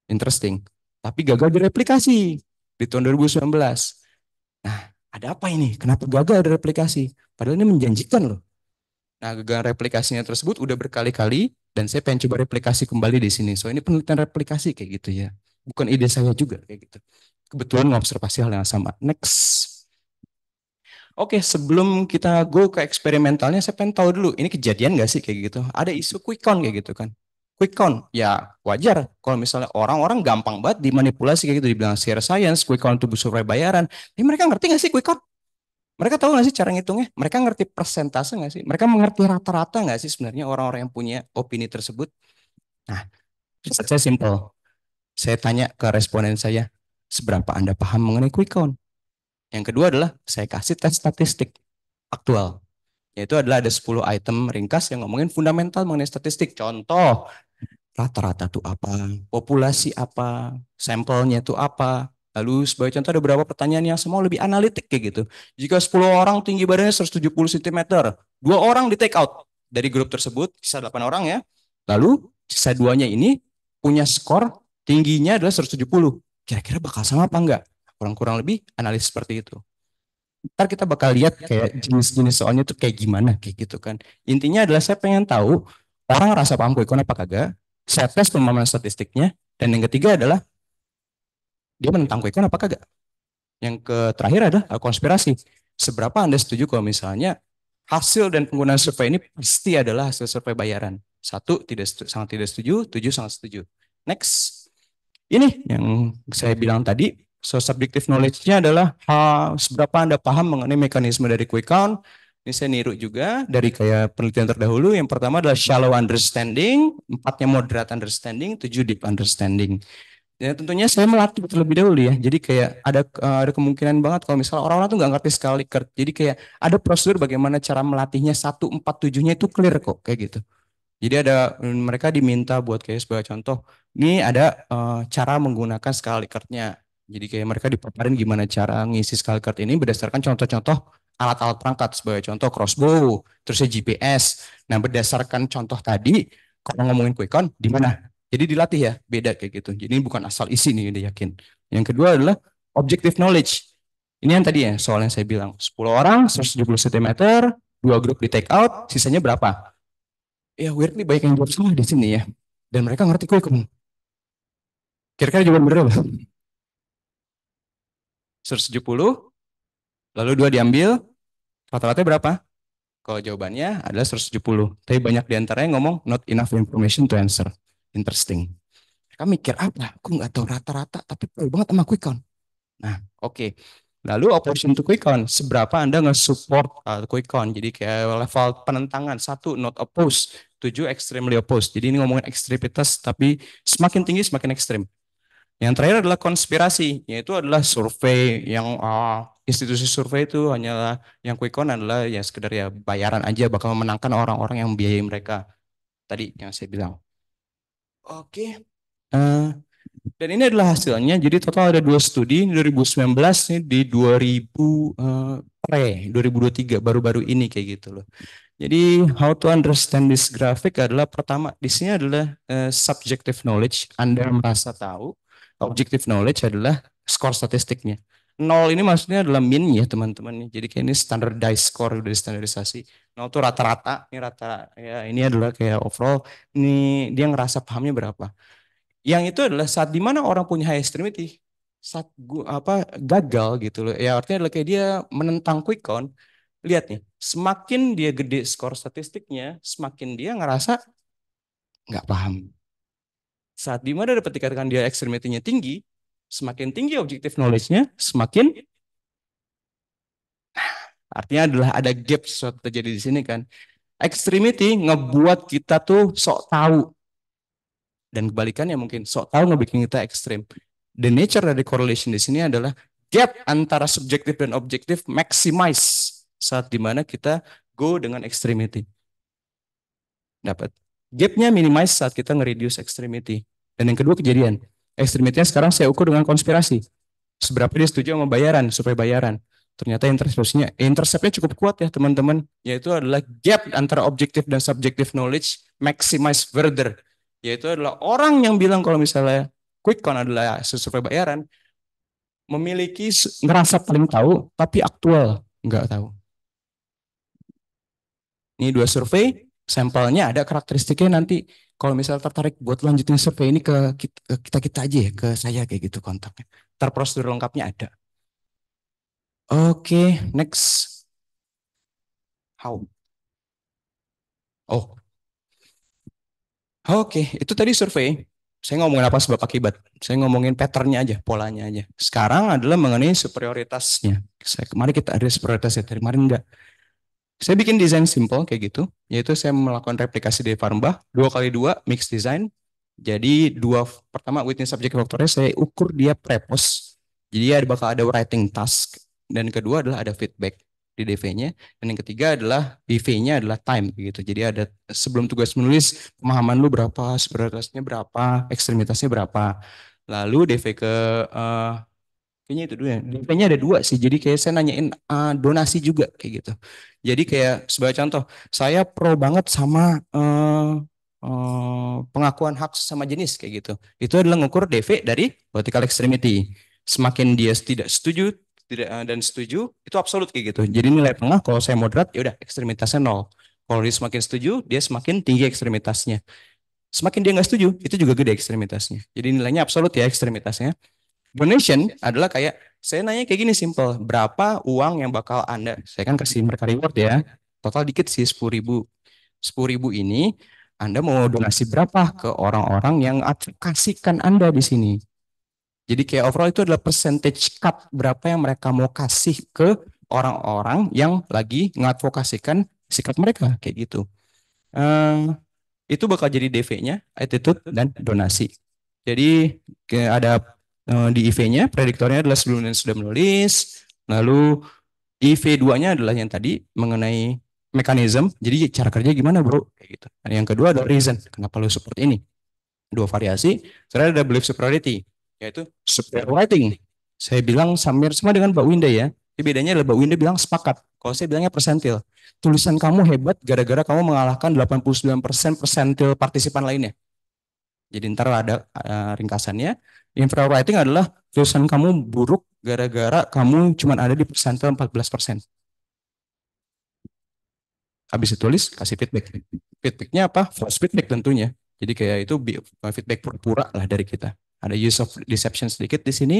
Interesting. Tapi gagal direplikasi di tahun 2019. Nah, ada apa ini? Kenapa gagal direplikasi? Padahal ini menjanjikan loh. Nah, gagal replikasinya tersebut udah berkali-kali dan saya pengen coba replikasi kembali di sini. So, ini penelitian replikasi kayak gitu ya. Bukan ide saya juga kayak gitu. Kebetulan ngobservasi hal yang sama. Next. Oke, sebelum kita go ke eksperimentalnya, saya pengen tahu dulu, ini kejadian nggak sih kayak gitu? Ada isu quick count kayak gitu kan? Quick count, ya wajar kalau misalnya orang-orang gampang banget dimanipulasi kayak gitu, dibilang share science, quick count itu survei bayaran. Tapi mereka ngerti nggak sih quick count? Mereka tahu nggak sih cara ngitungnya? Mereka ngerti persentase nggak sih? Mereka mengerti rata-rata nggak sih sebenarnya orang-orang yang punya opini tersebut? Nah, saya simple. Saya tanya ke responden saya, seberapa Anda paham mengenai quick count? Yang kedua adalah saya kasih tes statistik aktual. Yaitu adalah ada 10 item ringkas yang ngomongin fundamental mengenai statistik. Contoh, rata-rata tuh apa, populasi apa, sampelnya tuh apa. Lalu sebagai contoh ada beberapa pertanyaan yang semua lebih analitik kayak gitu. Jika 10 orang tinggi badannya 170 cm, 2 orang di take out dari grup tersebut, sisa 8 orang ya. Lalu sisa 2-nya ini punya skor tingginya adalah 170. Kira-kira bakal sama apa enggak? Kurang-kurang lebih analis seperti itu. Ntar kita bakal lihat kayak jenis-jenis soalnya tuh kayak gimana kayak gitu kan. Intinya adalah saya pengen tahu orang rasa paham quick count apa kagak. Saya tes pemahaman statistiknya. Dan yang ketiga adalah dia menentang quick count apa kagak. Yang terakhir adalah konspirasi. Seberapa Anda setuju kalau misalnya hasil dan penggunaan survei ini pasti adalah hasil survei bayaran. 1 sangat tidak setuju, 7 sangat setuju. Next. Ini yang saya bilang tadi, So subjective knowledge-nya adalah seberapa Anda paham mengenai mekanisme dari quick count. Ini saya niru juga dari kayak penelitian terdahulu. Yang pertama adalah shallow understanding, 4-nya moderate understanding, 7 deep understanding. Ya tentunya saya melatih terlebih dahulu ya. Jadi kayak ada kemungkinan banget kalau misalnya orang-orang tuh nggak ngerti sekali Kurt. Jadi kayak ada prosedur bagaimana cara melatihnya 1, 4, 7-nya itu clear kok kayak gitu. Jadi ada mereka diminta buat kayak sebagai contoh, ini ada cara menggunakan skala Likert-nya. Jadi kayak mereka dipaparin gimana cara ngisi skala Likert ini berdasarkan contoh-contoh alat-alat perangkat sebagai contoh crossbow, terusnya GPS. Nah berdasarkan contoh tadi, kalau ngomongin quick count di mana? Jadi dilatih ya, beda kayak gitu. Jadi ini bukan asal isi nih, udah yakin. Yang kedua adalah objective knowledge. Ini yang tadi ya, soal yang saya bilang. 10 orang, 170 cm, 2 grup di take out, sisanya berapa? Ya weirdly banyak yang jawab salah di sini ya. Dan mereka ngerti quick count. Kira-kira jawaban bener apa? 170, lalu 2 diambil, rata-rata berapa? Kalau jawabannya adalah 170. Tapi banyak di antaranya ngomong not enough information to answer. Interesting. Mereka mikir apa? Aku nggak tahu rata-rata, tapi perlu banget sama quick count. Nah, oke. Lalu opposition to quick count, seberapa Anda nge-support quick count? Jadi kayak level penentangan, 1 not opposed, 7 extremely opposed. Jadi ini ngomongin ekstremitas, tapi semakin tinggi semakin ekstrim. Yang terakhir adalah konspirasi, yaitu adalah survei yang institusi survei itu hanyalah yang quick count adalah ya sekedar ya bayaran aja bakal memenangkan orang-orang yang biayai mereka. Tadi yang saya bilang. Oke. Eh, dan ini adalah hasilnya. Jadi total ada 2 studi 2019 nih di 2023 baru-baru ini kayak gitu loh. Jadi how to understand this graphic adalah pertama di sini adalah subjective knowledge. Anda merasa tahu. Objective knowledge adalah skor statistiknya. 0 ini maksudnya adalah min ya teman-teman. Jadi kayak ini standardized score udah standarisasi. 0 itu rata-rata. Ini rata ya ini adalah kayak overall. Ini dia ngerasa pahamnya berapa. Yang itu adalah saat dimana orang punya high extremity, saat gagal gitu loh. Ya artinya adalah kayak dia menentang quick count. Lihat nih, semakin dia gede skor statistiknya, semakin dia ngerasa nggak paham. Saat dimana dapat dikatakan dia extremity-nya tinggi, semakin tinggi objective knowledge-nya, semakin artinya adalah ada gap sesuatu terjadi di sini kan. Extremity ngebuat kita tuh sok tahu. Dan kebalikannya mungkin sok tahu ngebikin kita ekstrim. The nature dari correlation di sini adalah gap antara subjektif dan objektif maximize saat dimana kita go dengan extremity. Dapat. Gapnya minimize saat kita nge-reduce extremity. Dan yang kedua kejadian. Extremity-nya sekarang saya ukur dengan konspirasi. Seberapa dia setuju sama bayaran, supaya bayaran. Ternyata interceptnya cukup kuat ya teman-teman. Yaitu adalah gap antara objektif dan subjektif knowledge maximize further. Yaitu adalah orang yang bilang kalau misalnya quick count adalah survei bayaran, memiliki ngerasa paling tahu, tapi aktual nggak tahu. Ini 2 survei, sampelnya ada karakteristiknya nanti. Kalau misalnya tertarik buat lanjutin survei ini ke kita aja ya, ke saya kayak gitu kontaknya. Prosedur lengkapnya ada. Oke, next. How? Oh, oke, itu tadi survei. Saya ngomongin apa sebab akibat. Saya ngomongin patternnya aja, polanya aja. Sekarang adalah mengenai superioritasnya. Kemarin kita ada superioritasnya, dari kemarin enggak. Saya bikin desain simple kayak gitu, yaitu saya melakukan replikasi dari Farmbah 2x2 mix design. Jadi pertama witness subject faktornya saya ukur dia prepos. Jadi bakal ada writing task. Dan kedua adalah ada feedback di DV-nya. Dan yang ketiga adalah DV-nya adalah time gitu. Jadi ada sebelum tugas menulis pemahaman lu berapa, superioritasnya berapa, ekstremitasnya berapa. Lalu DV ke kayaknya itu dulu ya. DP-nya ada 2 sih. Jadi kayak saya nanyain donasi juga kayak gitu. Jadi kayak sebagai contoh, saya pro banget sama pengakuan hak sama jenis kayak gitu. Itu adalah ngukur DV dari vertical extremity. Semakin dia tidak setuju dan setuju, itu absolut kayak gitu. Jadi nilai tengah kalau saya moderat ya udah ekstremitasnya 0. Kalau dia semakin setuju, dia semakin tinggi ekstremitasnya. Semakin dia nggak setuju, itu juga gede ekstremitasnya. Jadi nilainya absolut ya ekstremitasnya. Donation adalah kayak saya nanya kayak gini simple, berapa uang yang bakal Anda, saya kan kasih mereka reward ya, total dikit sih 10.000. 10.000 ini Anda mau donasi berapa ke orang-orang yang advokasikan Anda di sini. Jadi kayak overall itu adalah percentage cut berapa yang mereka mau kasih ke orang-orang yang lagi mengadvokasikan sikap mereka kayak gitu. Eh, itu bakal jadi DV-nya, attitude dan donasi. Jadi kayak ada di IV-nya prediktornya adalah sebelum dan sudah menulis, lalu IV2-nya adalah yang tadi mengenai mekanisme. Jadi cara kerja gimana, Bro? Kayak gitu. Dan yang kedua adalah reason, kenapa lu seperti ini? Dua variasi. Terakhir ada belief superiority, yaitu superior writing. Saya bilang samir sama dengan Mbak Winda ya. Tapi bedanya adalah Mbak Winda bilang sepakat. Kalau saya bilangnya persentil. Tulisan kamu hebat gara-gara kamu mengalahkan 89% persentil partisipan lainnya. Jadi ntar ada ringkasannya. Inferior writing adalah tulisan kamu buruk gara-gara kamu cuma ada di persentil 14%. Habis ditulis, kasih feedback. Feedbacknya apa? False feedback tentunya. Jadi kayak itu feedback pura-pura lah dari kita. Ada use of deception sedikit di sini.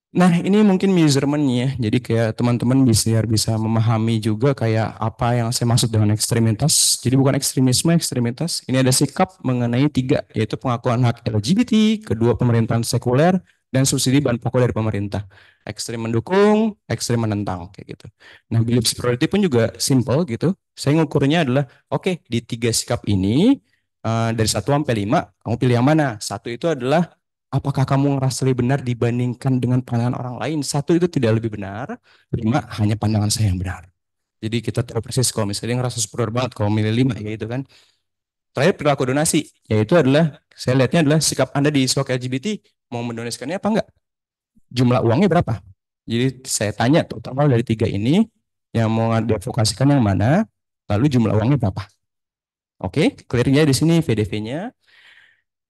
Nah, ini mungkin measurement-nya. Jadi kayak teman-teman bisa memahami juga kayak apa yang saya maksud dengan ekstremitas. Jadi bukan ekstremisme, ekstremitas. Ini ada sikap mengenai tiga, yaitu pengakuan hak LGBT, kedua pemerintahan sekuler, dan subsidi bahan pokok dari pemerintah. Ekstrem mendukung, ekstrem menentang, kayak gitu. Nah, belief superiority pun juga simple gitu. Saya ngukurnya adalah, oke, di tiga sikap ini, dari 1 sampai 5, kamu pilih yang mana? Satu itu adalah apakah kamu ngerasa lebih benar dibandingkan dengan pandangan orang lain? Satu itu tidak lebih benar, 5 hanya pandangan saya yang benar. Jadi kita tahu persis kalau misalnya ngerasa superior banget kalau milih 5 ya gitu kan. Terakhir perilaku donasi, yaitu adalah saya lihatnya adalah sikap Anda di SWOG LGBT mau mendonasikannya apa enggak? Jumlah uangnya berapa? Jadi saya tanya total dari tiga ini yang mau diadvokasikan yang mana, lalu jumlah uangnya berapa? Oke, clear-nya di sini VDV-nya.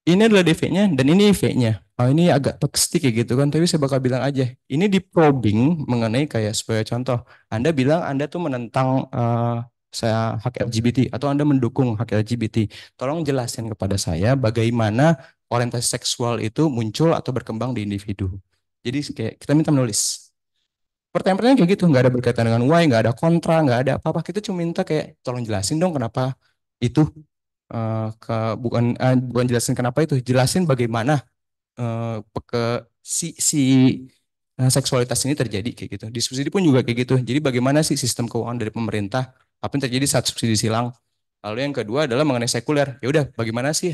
Ini adalah DV-nya dan ini IV-nya. Oh, ini agak toksik ya gitu kan, tapi saya bakal bilang aja. Ini di probing mengenai kayak sebagai contoh. Anda bilang Anda tuh menentang saya hak LGBT atau Anda mendukung hak LGBT. Tolong jelasin kepada saya bagaimana orientasi seksual itu muncul atau berkembang di individu. Jadi kayak kita minta menulis. Pertanyaan-pertanyaan kayak gitu, nggak ada berkaitan dengan why, nggak ada kontra, nggak ada apa-apa. Kita cuma minta kayak tolong jelasin dong kenapa itu bukan jelasin kenapa itu, jelasin bagaimana si seksualitas ini terjadi kayak gitu. Di subsidi pun juga kayak gitu. Jadi bagaimana sih sistem keuangan dari pemerintah? Apa yang terjadi saat subsidi silang? Lalu yang kedua adalah mengenai sekuler. Ya udah, bagaimana sih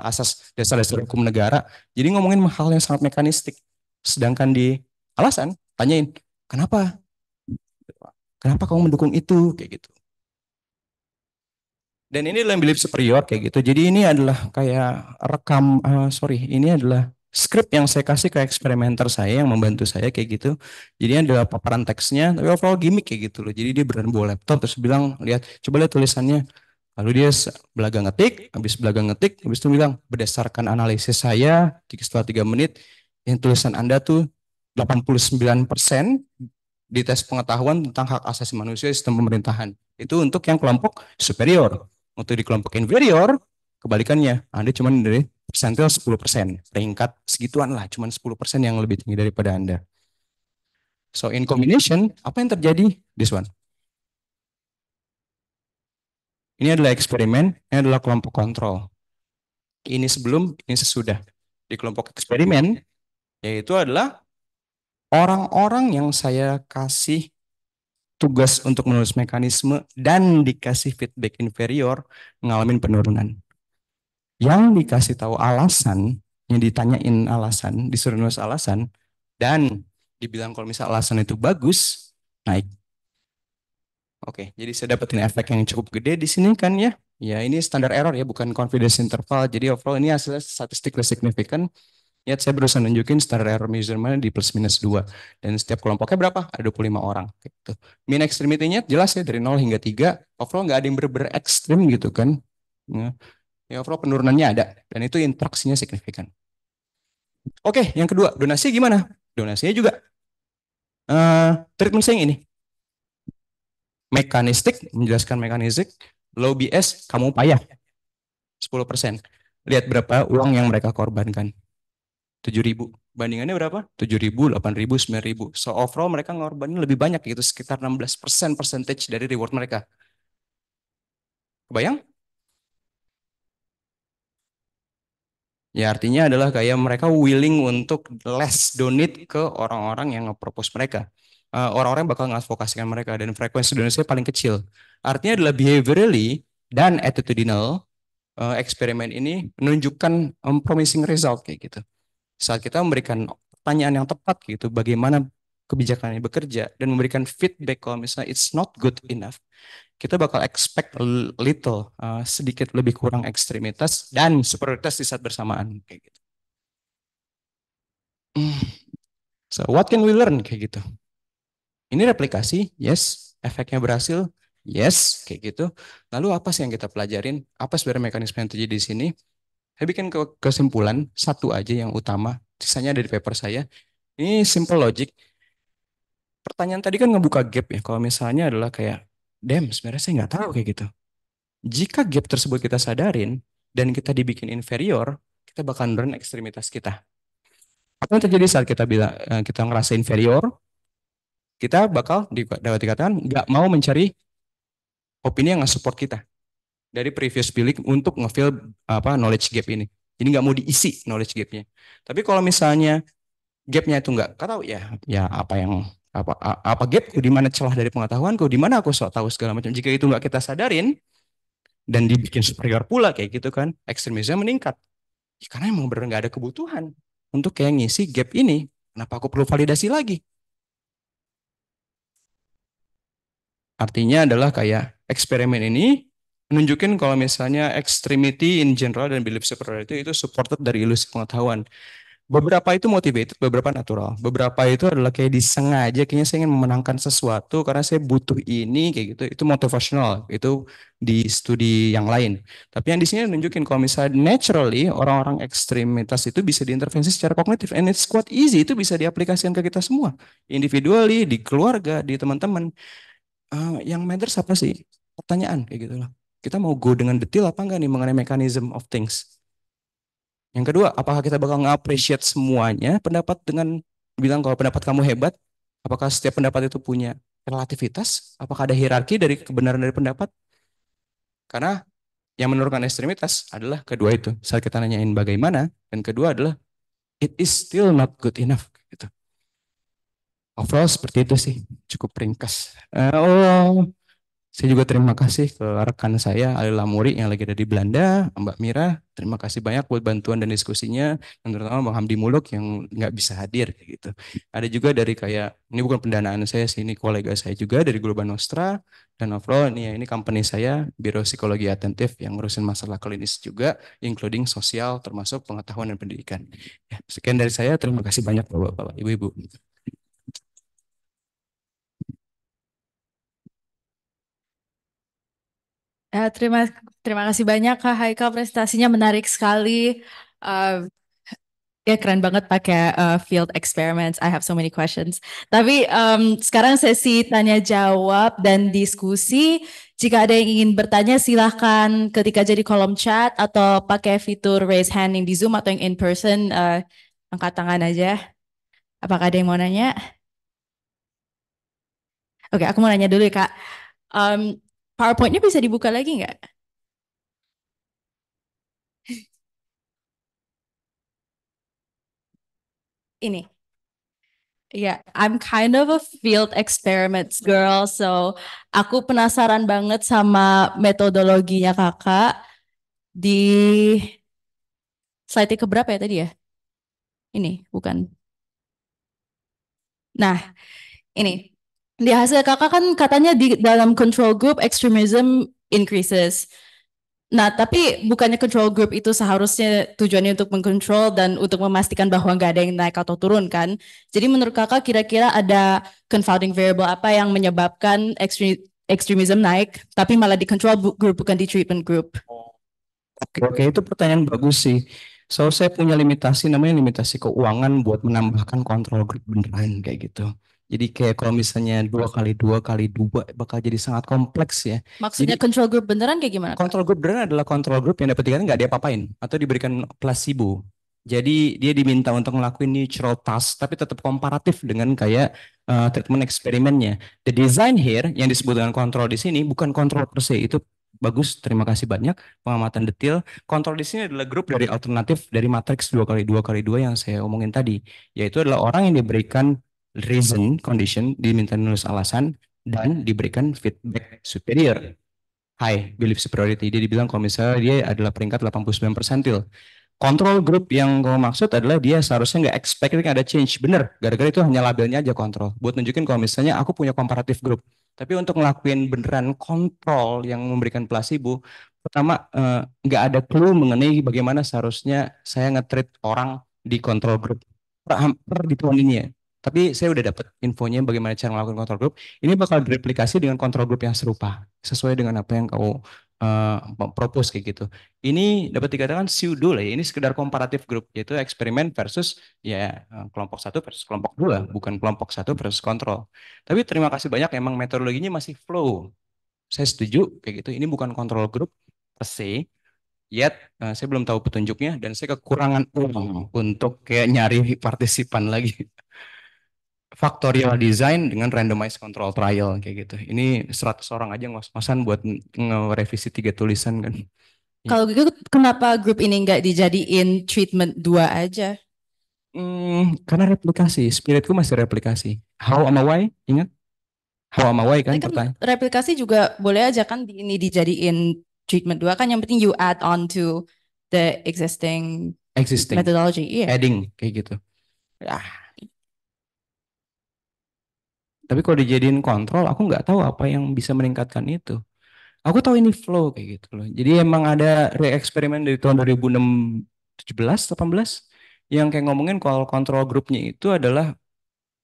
asas dasar-dasar hukum negara? Jadi ngomongin hal yang sangat mekanistik. Sedangkan di alasan tanyain, kenapa? Kenapa kamu mendukung itu? Kayak gitu. Dan ini adalah belief superior kayak gitu. Jadi ini adalah kayak ini adalah script yang saya kasih ke eksperimenter saya yang membantu saya kayak gitu. Jadi ini adalah paparan teksnya, tapi overall gimmick kayak gitu loh. Jadi dia beneran bawa laptop terus bilang, lihat, coba lihat tulisannya. Lalu dia belaga ngetik, habis itu bilang, berdasarkan analisis saya, setelah 3 menit, yang tulisan Anda tuh 89% di tes pengetahuan tentang hak asasi manusia sistem pemerintahan. Itu untuk yang kelompok superior. Untuk di kelompok inferior, kebalikannya, Anda cuma dari persentil 10%. Peringkat segituan lah, cuma 10% yang lebih tinggi daripada Anda. So in combination, apa yang terjadi? This one. Ini adalah eksperimen, ini adalah kelompok kontrol. Ini sebelum, ini sesudah. Di kelompok eksperimen, yaitu adalah orang-orang yang saya kasih tugas untuk menulis mekanisme dan dikasih feedback inferior ngalamin penurunan. Yang dikasih tahu alasan, yang ditanyain alasan, disuruh nulis alasan, dan dibilang kalau misal alasan itu bagus, naik. Oke, jadi saya dapetin efek yang cukup gede di sini kan ya. Ya ini standar error ya, bukan confidence interval. Jadi overall ini hasilnya statistically significant. Ya, saya berusaha nunjukin standar error measurement di plus minus 2. Dan setiap kelompoknya berapa? Ada 25 orang. Gitu. Mean extremity-nya jelas ya, dari 0 hingga 3. Overall nggak ada yang bener-bener ekstrim gitu kan. Ya, overall penurunannya ada. Dan itu interaksinya signifikan. Oke, yang kedua, donasi gimana? Donasinya juga. Treatment saya yang ini. Mekanistik, menjelaskan mekanistik. Low BS, kamu payah. 10%. Lihat berapa uang yang mereka korbankan. 7.000. Bandingannya berapa? 7.000, 8.000, 9.000. So overall mereka ngorbanin lebih banyak gitu, sekitar 16% percentage dari reward mereka. Kebayang? Ya artinya adalah kayak mereka willing untuk less donate ke orang-orang yang nge-propose mereka. Orang-orang yang bakal ngadvokasikan mereka dan frekuensi donasinya paling kecil. Artinya adalah behaviorally dan attitudinal eksperimen ini menunjukkan promising result kayak gitu. Saat kita memberikan pertanyaan yang tepat gitu, bagaimana kebijakan ini bekerja dan memberikan feedback kalau misalnya it's not good enough, kita bakal expect a little, sedikit lebih kurang ekstremitas dan superioritas di saat bersamaan kayak gitu. So what can we learn kayak gitu? Ini replikasi, yes. Efeknya berhasil, yes, kayak gitu. Lalu apa sih yang kita pelajarin? Apa sebenarnya mekanisme yang terjadi di sini? Saya bikin kesimpulan satu aja yang utama, sisanya ada di paper saya. Ini simple logic. Pertanyaan tadi kan ngebuka gap ya. Kalau misalnya adalah kayak, damn, sebenarnya saya nggak tahu kayak gitu. Jika gap tersebut kita sadarin dan kita dibikin inferior, kita bakal learn ekstremitas kita. Apa yang terjadi saat kita bilang kita ngerasa inferior? Kita bakal dapat dikatakan nggak mau mencari opini yang nge-support kita dari previous belief untuk nge-fill knowledge gap ini. Jadi nggak mau diisi knowledge gapnya. Tapi kalau misalnya gapnya itu nggak tahu ya, ya apa yang apa gapku, di mana celah dari pengetahuanku, di mana aku sok tahu segala macam. Jika itu nggak kita sadarin dan dibikin superior pula kayak gitu kan, ekstremisme meningkat. Ya, karena emang benar nggak ada kebutuhan untuk kayak ngisi gap ini. Kenapa aku perlu validasi lagi? Artinya adalah kayak eksperimen ini menunjukin kalau misalnya extremity in general dan belief superiority itu supported dari ilusi pengetahuan. Beberapa itu motivated, beberapa natural. Beberapa itu adalah kayak disengaja, kayaknya saya ingin memenangkan sesuatu karena saya butuh ini, kayak gitu. Itu motivational, itu di studi yang lain. Tapi yang di sini nunjukin kalau misalnya naturally orang-orang ekstremitas itu bisa diintervensi secara kognitif. And it's quite easy, itu bisa diaplikasikan ke kita semua. Individually, di keluarga, di teman-teman. Yang matters apa sih? Pertanyaan kayak gitu loh. Kita mau go dengan detail apa enggak nih mengenai mechanism of things? Yang kedua, apakah kita bakal nge-appreciate semuanya pendapat dengan bilang kalau pendapat kamu hebat? Apakah setiap pendapat itu punya relativitas? Apakah ada hierarki dari kebenaran dari pendapat? Karena yang menurunkan ekstremitas adalah kedua itu. Saat kita nanyain bagaimana, dan kedua adalah it is still not good enough. Gitu. Overall seperti itu sih, cukup ringkas. Saya juga terima kasih ke rekan saya Ali Lamuri yang lagi ada di Belanda, Mbak Mira. Terima kasih banyak buat bantuan dan diskusinya, dan terutama Bang Hamdi Muluk yang nggak bisa hadir kayak gitu. Ada juga dari kayak ini bukan pendanaan saya sih, ini kolega saya juga dari Global Nostra, dan overall ini ya ini company saya Biro Psikologi Atentif yang ngurusin masalah klinis juga, including sosial termasuk pengetahuan dan pendidikan. Ya, sekian dari saya. Terima kasih banyak Bapak-bapak, Ibu-ibu. Terima terima kasih banyak Kak Haikal, prestasinya menarik sekali. Eh, Ya keren banget pakai field experiments. I have so many questions. Tapi sekarang sesi tanya jawab dan diskusi. Jika ada yang ingin bertanya silahkan ketik aja di kolom chat atau pakai fitur raise hand yang di Zoom atau yang in person, angkat tangan aja. Apakah ada yang mau nanya? Oke, aku mau nanya dulu ya Kak. Um, PowerPoint-nya bisa dibuka lagi nggak? Ini. Ya, I'm kind of a field experiments girl, so aku penasaran banget sama metodologinya kakak di slide keberapa ya tadi ya? Ini bukan. Nah, ini di hasil kakak kan katanya di dalam control group extremism increases. Nah, tapi bukannya control group itu seharusnya tujuannya untuk mengkontrol dan untuk memastikan bahwa nggak ada yang naik atau turun kan? Jadi menurut kakak kira-kira ada confounding variable apa yang menyebabkan extremism naik, tapi malah di control group bukan di treatment group? Oke, itu pertanyaan bagus sih. So, saya punya limitasi namanya limitasi keuangan buat menambahkan kontrol grup beneran kayak gitu. Jadi kayak kalau misalnya 2 kali 2 kali 2 bakal jadi sangat kompleks ya. Maksudnya Jadi control group beneran kayak gimana, Kak? kontrol grup beneran adalah kontrol grup yang dapat dikatakan nggak diapa-apain atau diberikan placebo. Jadi dia diminta untuk ngelakuin neutral task tapi tetap komparatif dengan kayak treatment eksperimennya. The design here yang disebut dengan kontrol di sini bukan kontrol per se, itu bagus, terima kasih banyak pengamatan detail. Kontrol di sini adalah grup dari alternatif dari matriks 2 kali 2 kali 2 yang saya omongin tadi, yaitu adalah orang yang diberikan reason, condition, diminta nulis alasan, dan diberikan feedback superior. High belief superiority. Dia dibilang kalau misalnya dia adalah peringkat 89 persentil. Kontrol group yang gue maksud adalah dia seharusnya nggak expecting ada change. Bener, gara-gara itu hanya labelnya aja kontrol. Buat nunjukin kalau misalnya aku punya comparative group. Tapi untuk ngelakuin beneran kontrol yang memberikan placebo, pertama nggak ada clue mengenai bagaimana seharusnya saya nge-treat orang di kontrol group per di tahun ini ya. Tapi saya udah dapat infonya bagaimana cara melakukan kontrol group. Ini bakal direplikasi dengan kontrol group yang serupa, sesuai dengan apa yang kau propose kayak gitu. Ini dapat dikatakan pseudo lah ya. Ini sekedar komparatif grup, yaitu eksperimen versus ya kelompok satu versus kelompok dua, bukan kelompok satu versus kontrol. Tapi terima kasih banyak, emang metodologinya masih flow. Saya setuju kayak gitu. Ini bukan kontrol grup per se. Yet saya belum tahu petunjuknya dan saya kekurangan uang untuk kayak nyari partisipan lagi. Factorial design dengan randomized control trial kayak gitu. Ini 100 orang aja ngos-ngosan buat nge-revisi 3 tulisan kan. Kalau gitu kenapa grup ini nggak dijadiin treatment 2 aja? Karena replikasi, spiritku masih replikasi. How am I why? Ingat? How am I why kan Tapi kan pertanyaan? replikasi juga boleh aja kan ini dijadiin treatment 2 kan yang penting you add on to the existing Existing, methodology. Iya. adding kayak gitu. Ya, tapi kalau dijadiin kontrol, aku nggak tahu apa yang bisa meningkatkan itu. Aku tahu ini flow kayak gitu loh. Jadi emang ada re-eksperimen dari tahun 2017, 18 yang kayak ngomongin kalau kontrol grupnya itu adalah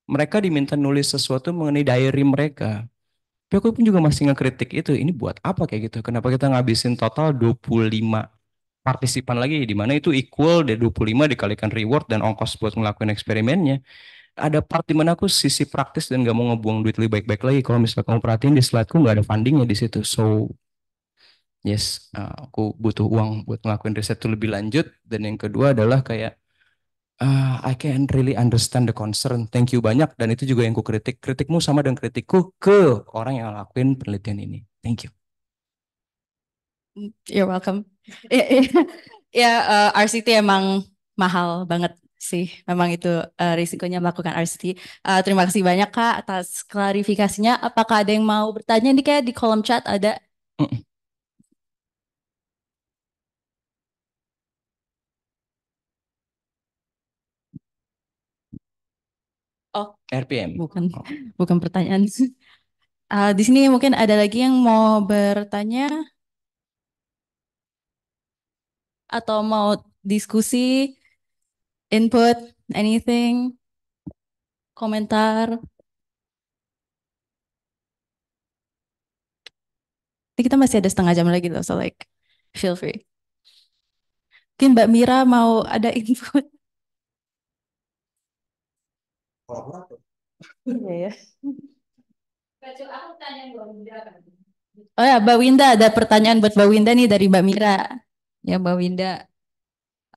mereka diminta nulis sesuatu mengenai diary mereka. Tapi aku pun juga masih ngekritik itu. Ini buat apa kayak gitu? Kenapa kita ngabisin total 25 partisipan lagi, di mana itu equal dari 25 dikalikan reward dan ongkos buat ngelakuin eksperimennya. Ada part di mana aku sisi praktis dan gak mau ngebuang duit lebih baik-baik lagi. Kalau misalnya kamu perhatiin di slideku nggak ada fundingnya di situ. So yes, aku butuh uang buat ngelakuin riset itu lebih lanjut. Dan yang kedua adalah kayak I can really understand the concern. Thank you banyak. Dan itu juga yang ku kritik. Kritikmu sama dengan kritikku ke orang yang ngelakuin penelitian ini. Thank you. You're welcome. Ya, ya, ya, RCT emang mahal banget sih. Memang itu risikonya melakukan RCT. Terima kasih banyak Kak atas klarifikasinya. Apakah ada yang mau bertanya nih kayak di kolom chat ada? Mm-mm. Oh, RPM. bukan, Oh. bukan pertanyaan. Di sini mungkin ada lagi yang mau bertanya atau mau diskusi, input, anything, komentar. Ini kita masih ada setengah jam lagi loh, so like feel free. Mungkin Mbak Mira mau ada input. Iya ya. Oh ya, Mbak Winda ada pertanyaan buat Mbak Winda nih dari Mbak Mira. Ya, Mbak Winda,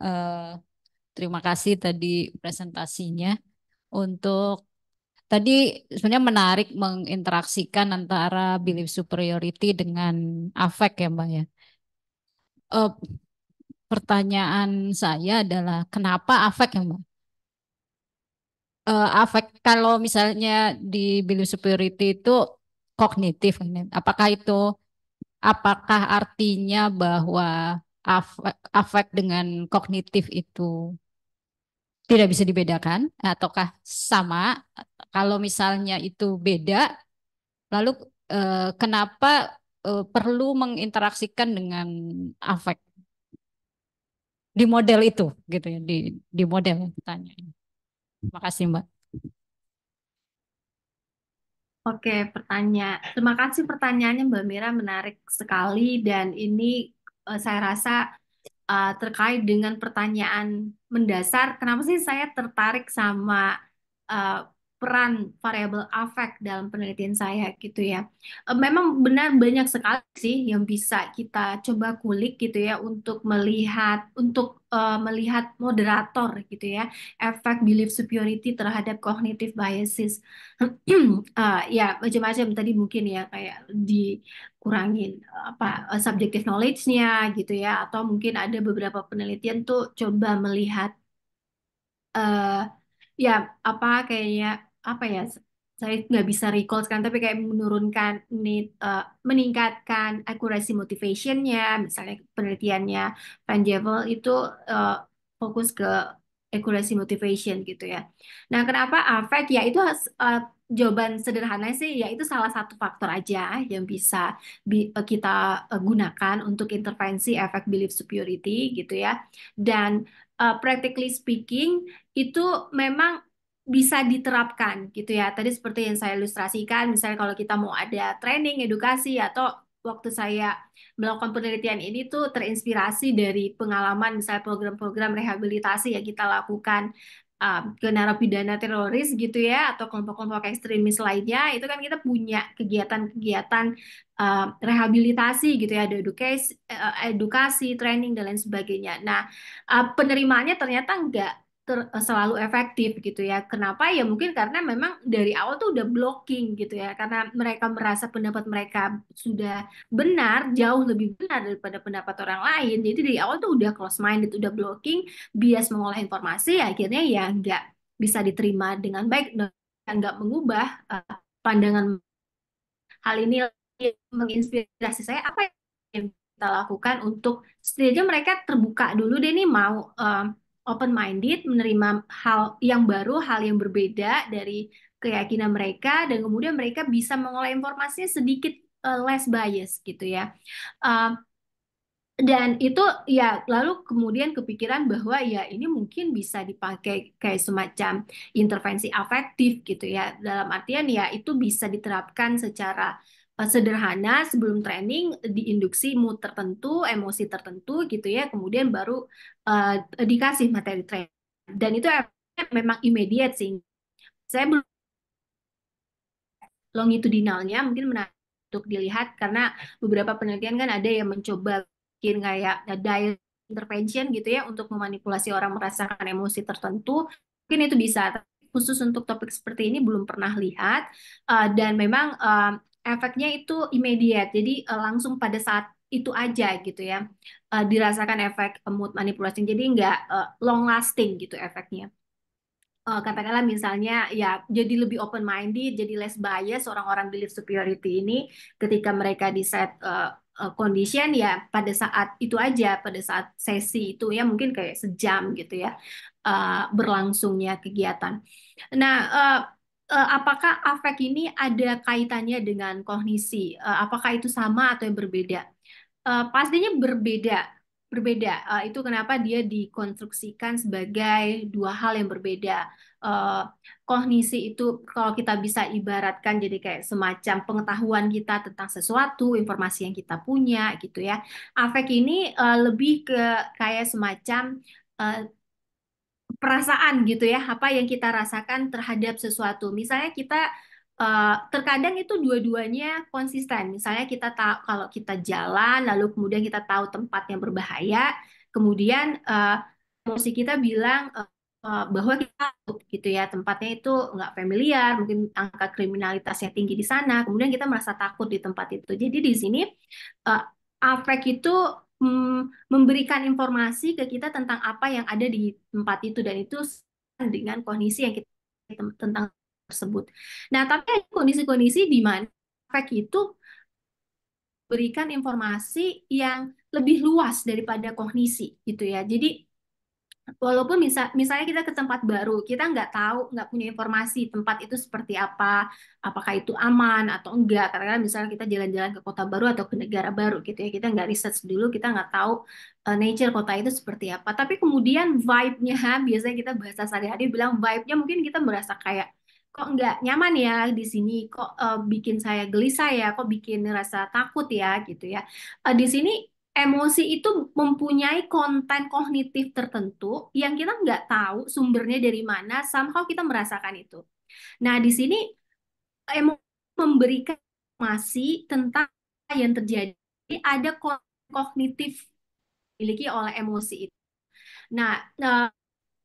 eh, terima kasih tadi presentasinya. Untuk tadi sebenarnya menarik menginteraksikan antara belief superiority dengan affect ya, Mbak ya. Eh, Pertanyaan saya adalah kenapa affect ya, Mbak? Affect kalau misalnya di belief superiority itu kognitif, apakah artinya bahwa affect dengan kognitif itu tidak bisa dibedakan ataukah sama? Kalau misalnya itu beda, lalu kenapa perlu menginteraksikan dengan affect di model itu gitu ya, di model tanya. Terima kasih, Mbak. Oke, terima kasih pertanyaannya Mbak Mira, menarik sekali dan ini saya rasa terkait dengan pertanyaan mendasar, kenapa sih saya tertarik sama uh, peran variabel afek dalam penelitian saya gitu ya. Memang benar banyak sekali sih yang bisa kita coba kulik gitu ya untuk melihat moderator gitu ya, efek belief superiority terhadap cognitive biases. Ya macam-macam tadi mungkin ya, kayak dikurangin subjective knowledge-nya gitu ya, atau mungkin ada beberapa penelitian tuh coba melihat eh ya kayaknya apa ya, saya nggak bisa recall sekarang, tapi kayak menurunkan meningkatkan accuracy motivation-nya, misalnya penelitiannya Van Jevel itu eh, fokus ke accuracy motivation gitu ya. Nah, kenapa affect ya itu jawaban sederhana sih ya itu salah satu faktor aja yang bisa kita gunakan untuk intervensi efek belief superiority gitu ya. Dan practically speaking itu memang bisa diterapkan gitu ya. Tadi seperti yang saya ilustrasikan, misalnya kalau kita mau ada training, edukasi, atau waktu saya melakukan penelitian ini tuh terinspirasi dari pengalaman misalnya program-program rehabilitasi yang kita lakukan ke narapidana teroris gitu ya, atau kelompok-kelompok ekstremis lainnya, itu kan kita punya kegiatan-kegiatan rehabilitasi gitu ya, ada edukasi, training, dan lain sebagainya. Nah, penerimaannya ternyata nggak selalu efektif gitu ya. Kenapa? Ya mungkin karena memang dari awal tuh udah blocking gitu ya. Karena mereka merasa pendapat mereka sudah benar, jauh lebih benar daripada pendapat orang lain. Jadi dari awal tuh udah close minded, udah blocking, bias mengolah informasi, akhirnya ya nggak bisa diterima dengan baik dan nggak mengubah pandangan. Hal ini menginspirasi saya, apa yang kita lakukan untuk setidaknya mereka terbuka dulu deh nih, mau open minded, menerima hal yang baru, hal yang berbeda dari keyakinan mereka, dan kemudian mereka bisa mengolah informasinya sedikit less bias gitu ya. Dan itu ya lalu kemudian kepikiran bahwa ya ini mungkin bisa dipakai kayak semacam intervensi afektif gitu ya. Dalam artian ya itu bisa diterapkan secara sederhana sebelum training, diinduksi mood tertentu, emosi tertentu gitu ya. Kemudian baru dikasih materi training. Dan itu memang immediate sih. Saya belum longitudinalnya mungkin menarik untuk dilihat, karena beberapa penelitian kan ada yang mencoba bikin kayak diet intervention gitu ya untuk memanipulasi orang merasakan emosi tertentu. Mungkin itu bisa, tapi khusus untuk topik seperti ini belum pernah lihat. Dan memang efeknya itu immediate, jadi langsung pada saat itu aja gitu ya, dirasakan efek mood manipulasi, jadi nggak long lasting gitu efeknya. Katakanlah misalnya ya jadi lebih open minded, jadi less bias orang-orang belief superiority ini ketika mereka di set condition ya pada saat itu aja, pada saat sesi itu ya mungkin kayak sejam gitu ya berlangsungnya kegiatan. Nah, apakah afek ini ada kaitannya dengan kognisi? Apakah itu sama atau yang berbeda? Pastinya berbeda. Berbeda. Itu kenapa dia dikonstruksikan sebagai dua hal yang berbeda. Eh, Kognisi itu kalau kita bisa ibaratkan jadi kayak semacam pengetahuan kita tentang sesuatu, informasi yang kita punya gitu ya. Afek ini lebih ke kayak semacam eh, perasaan gitu ya, apa yang kita rasakan terhadap sesuatu. Misalnya kita terkadang itu dua-duanya konsisten. Misalnya kita tahu kalau kita jalan, lalu kemudian kita tahu tempat yang berbahaya, kemudian emosi kita bilang bahwa kita takut gitu ya, tempatnya itu nggak familiar, mungkin angka kriminalitasnya tinggi di sana, kemudian kita merasa takut di tempat itu. Jadi di sini uh, afek itu memberikan informasi ke kita tentang apa yang ada di tempat itu, dan itu dengan kondisi yang kita tentang tersebut. Nah, tapi ada kondisi-kondisi di mana efek itu berikan informasi yang lebih luas daripada kognisi gitu ya. Jadi walaupun misalnya kita ke tempat baru, kita nggak tahu, nggak punya informasi tempat itu seperti apa, apakah itu aman atau enggak. Karena misalnya kita jalan-jalan ke kota baru atau ke negara baru gitu ya, kita nggak research dulu, kita nggak tahu nature kota itu seperti apa. Tapi kemudian vibe-nya, biasanya kita bahasa sehari-hari bilang vibe-nya, mungkin kita merasa kayak kok nggak nyaman ya di sini, kok bikin saya gelisah ya, kok bikin rasa takut ya gitu ya. Di sini emosi itu mempunyai konten kognitif tertentu yang kita nggak tahu sumbernya dari mana, somehow kita merasakan itu. Nah, di sini emosi memberikan informasi tentang apa yang terjadi. Ada kognitif dimiliki oleh emosi itu. Nah,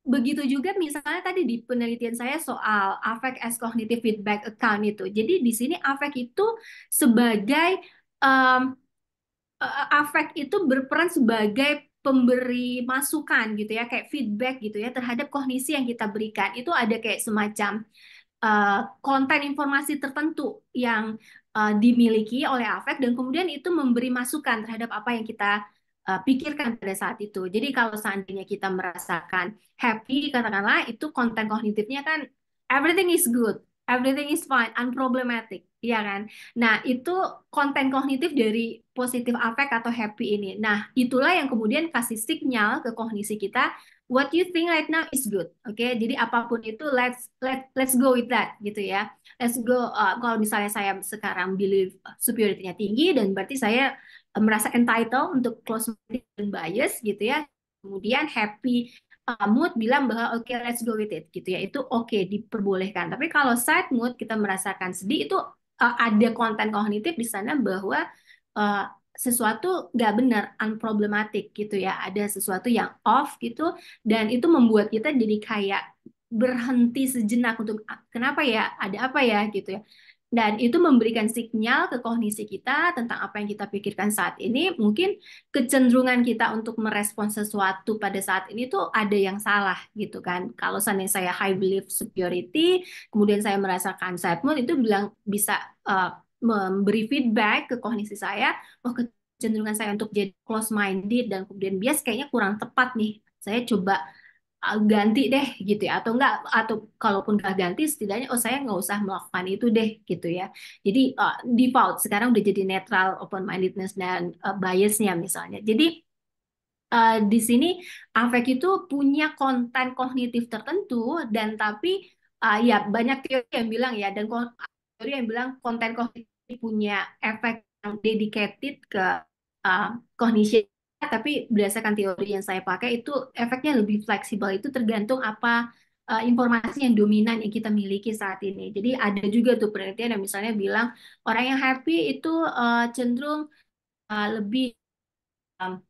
begitu juga misalnya tadi di penelitian saya soal affect as cognitive feedback account itu. Jadi di sini affect itu sebagai um, affect itu berperan sebagai pemberi masukan gitu ya, kayak feedback gitu ya terhadap kognisi yang kita berikan. Itu ada kayak semacam konten informasi tertentu yang dimiliki oleh afek dan kemudian itu memberi masukan terhadap apa yang kita pikirkan pada saat itu. Jadi kalau seandainya kita merasakan happy, katakanlah itu konten kognitifnya kan everything is good, everything is fine, unproblematic, ya kan? Nah, itu konten kognitif dari positif afek atau happy ini. Nah, itulah yang kemudian kasih sinyal ke kognisi kita what you think right now is good. Oke, jadi apapun itu let's go with that gitu ya. Let's go. Kalau misalnya saya sekarang believe superiority-nya tinggi dan berarti saya merasa entitled untuk close minded dan bias gitu ya. Kemudian happy mood bilang bahwa oke, let's go with it gitu ya. Itu oke, diperbolehkan. Tapi kalau sad mood kita merasakan sedih itu ada konten kognitif di sana bahwa uh, sesuatu nggak benar, unproblematic gitu ya. Ada sesuatu yang off gitu, dan itu membuat kita jadi kayak berhenti sejenak untuk kenapa ya, ada apa ya gitu ya. Dan itu memberikan sinyal ke kognisi kita tentang apa yang kita pikirkan saat ini. Mungkin kecenderungan kita untuk merespon sesuatu pada saat ini tuh ada yang salah gitu kan. Kalau seandainya saya high belief superiority, kemudian saya merasakan sad mood, itu bilang bisa memberi feedback ke kognisi saya, oh kecenderungan saya untuk jadi close minded dan kemudian bias kayaknya kurang tepat nih. Saya coba ganti deh gitu ya, atau enggak, atau kalaupun nggak ganti setidaknya oh saya nggak usah melakukan itu deh gitu ya. Jadi default sekarang udah jadi netral, open mindedness dan biasnya misalnya. Jadi di sini affect itu punya konten kognitif tertentu, dan tapi ya banyak teori yang bilang ya, dan teori yang bilang konten kognitif punya efek yang dedicated ke uh, cognition. Tapi berdasarkan teori yang saya pakai itu efeknya lebih fleksibel. Itu tergantung apa informasi yang dominan yang kita miliki saat ini. Jadi ada juga tuh penelitian yang misalnya bilang orang yang happy itu cenderung lebih um,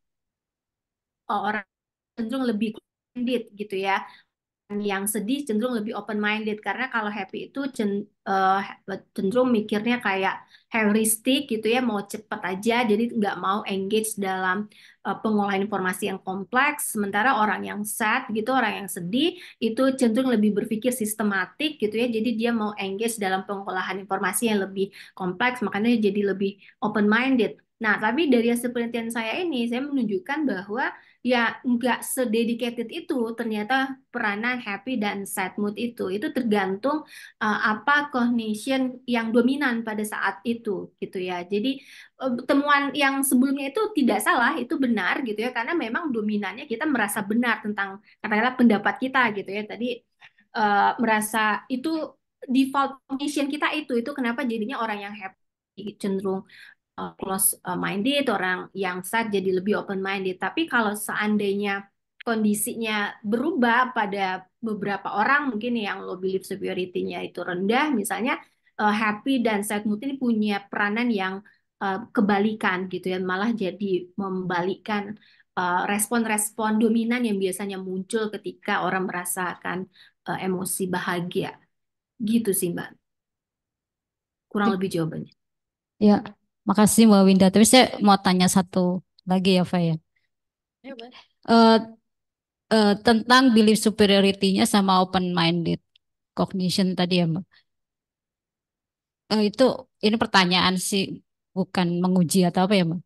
orang cenderung lebih candid gitu ya. Yang sedih cenderung lebih open minded, karena kalau happy itu cenderung mikirnya kayak heuristik gitu ya, mau cepet aja, jadi nggak mau engage dalam pengolahan informasi yang kompleks. Sementara orang yang sad gitu, orang yang sedih itu cenderung lebih berpikir sistematik gitu ya, jadi dia mau engage dalam pengolahan informasi yang lebih kompleks, makanya jadi lebih open minded. Nah, tapi dari hasil penelitian saya ini, saya menunjukkan bahwa ya nggak sededicated itu ternyata peranan happy dan sad mood itu. Itu tergantung apa cognition yang dominan pada saat itu gitu ya. Jadi temuan yang sebelumnya itu tidak salah, itu benar gitu ya, karena memang dominannya kita merasa benar tentang katakanlah pendapat kita gitu ya. Tadi merasa itu default cognition kita itu kenapa jadinya orang yang happy cenderung close minded, orang yang sad jadi lebih open minded. Tapi kalau seandainya kondisinya berubah pada beberapa orang, mungkin yang low belief superiority-nya itu rendah, misalnya happy dan sad mood ini punya peranan yang kebalikan gitu ya, malah jadi membalikkan respon-respon dominan yang biasanya muncul ketika orang merasakan emosi bahagia. Gitu sih, Mbak. Kurang lebih jawabannya. Ya, makasih Mbak Winda. Tapi saya mau tanya satu lagi ya, Faya. Eh, tentang belief superiority-nya sama open minded cognition tadi ya, Mbak. Itu ini pertanyaan sih, bukan menguji atau apa ya, Mbak?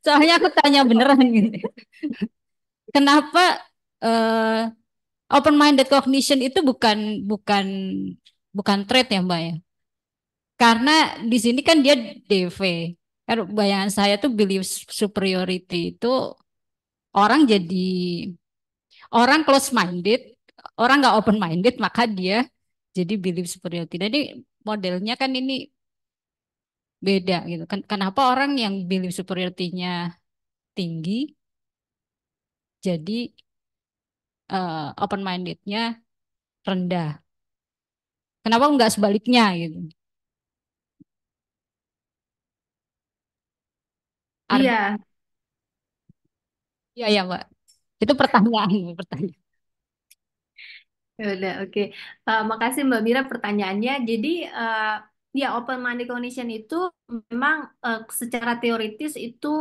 Soalnya aku tanya beneran gitu. Kenapa open minded cognition itu bukan bukan bukan trait ya, Mbak ya? Karena di sini kan dia DV. Kan bayangan saya tuh belief superiority itu orang jadi orang close minded, orang nggak open minded, maka dia jadi belief superiority. Jadi modelnya kan ini beda gitu kan. Kenapa orang yang belief superiority-nya tinggi jadi open minded-nya rendah. Kenapa nggak sebaliknya gitu? Arda, Iya, ya ya Mbak. Itu pertanyaan, pertanyaan. ya udah oke. Makasih Mbak Mira pertanyaannya. Jadi ya open minded cognition itu memang secara teoritis itu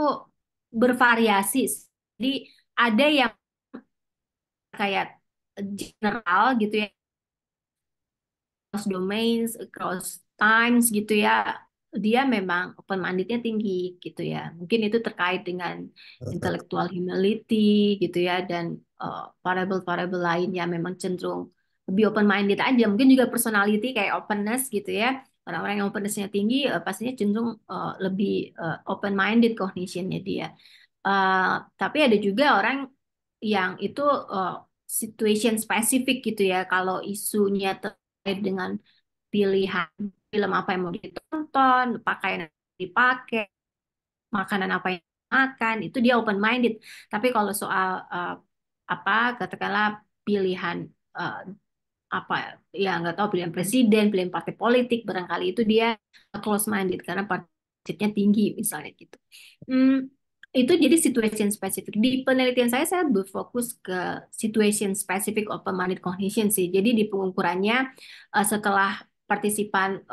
bervariasi. Jadi ada yang kayak general gitu ya, across domains, across times gitu ya, dia memang open mindednya tinggi gitu ya. Mungkin itu terkait dengan intellectual humility gitu ya, dan variable-variable lain yang memang cenderung lebih open minded aja. Mungkin juga personality kayak openness gitu ya. Orang-orang yang openness-nya tinggi pastinya cenderung lebih open minded cognition-nya dia. Tapi ada juga orang yang itu situation spesifik gitu ya. Kalau isunya terkait dengan pilihan film apa yang mau ditonton, pakaian yang dipakai, makanan apa yang makan, itu dia open minded. Tapi kalau soal apa katakanlah pilihan eh, apa ya nggak tahu pilihan presiden, pilihan partai politik, barangkali itu dia close minded karena partnya tinggi misalnya gitu. Hmm, itu jadi situation specific. Di penelitian saya berfokus ke situation specific open minded cognition sih. Jadi di pengukurannya setelah partisipan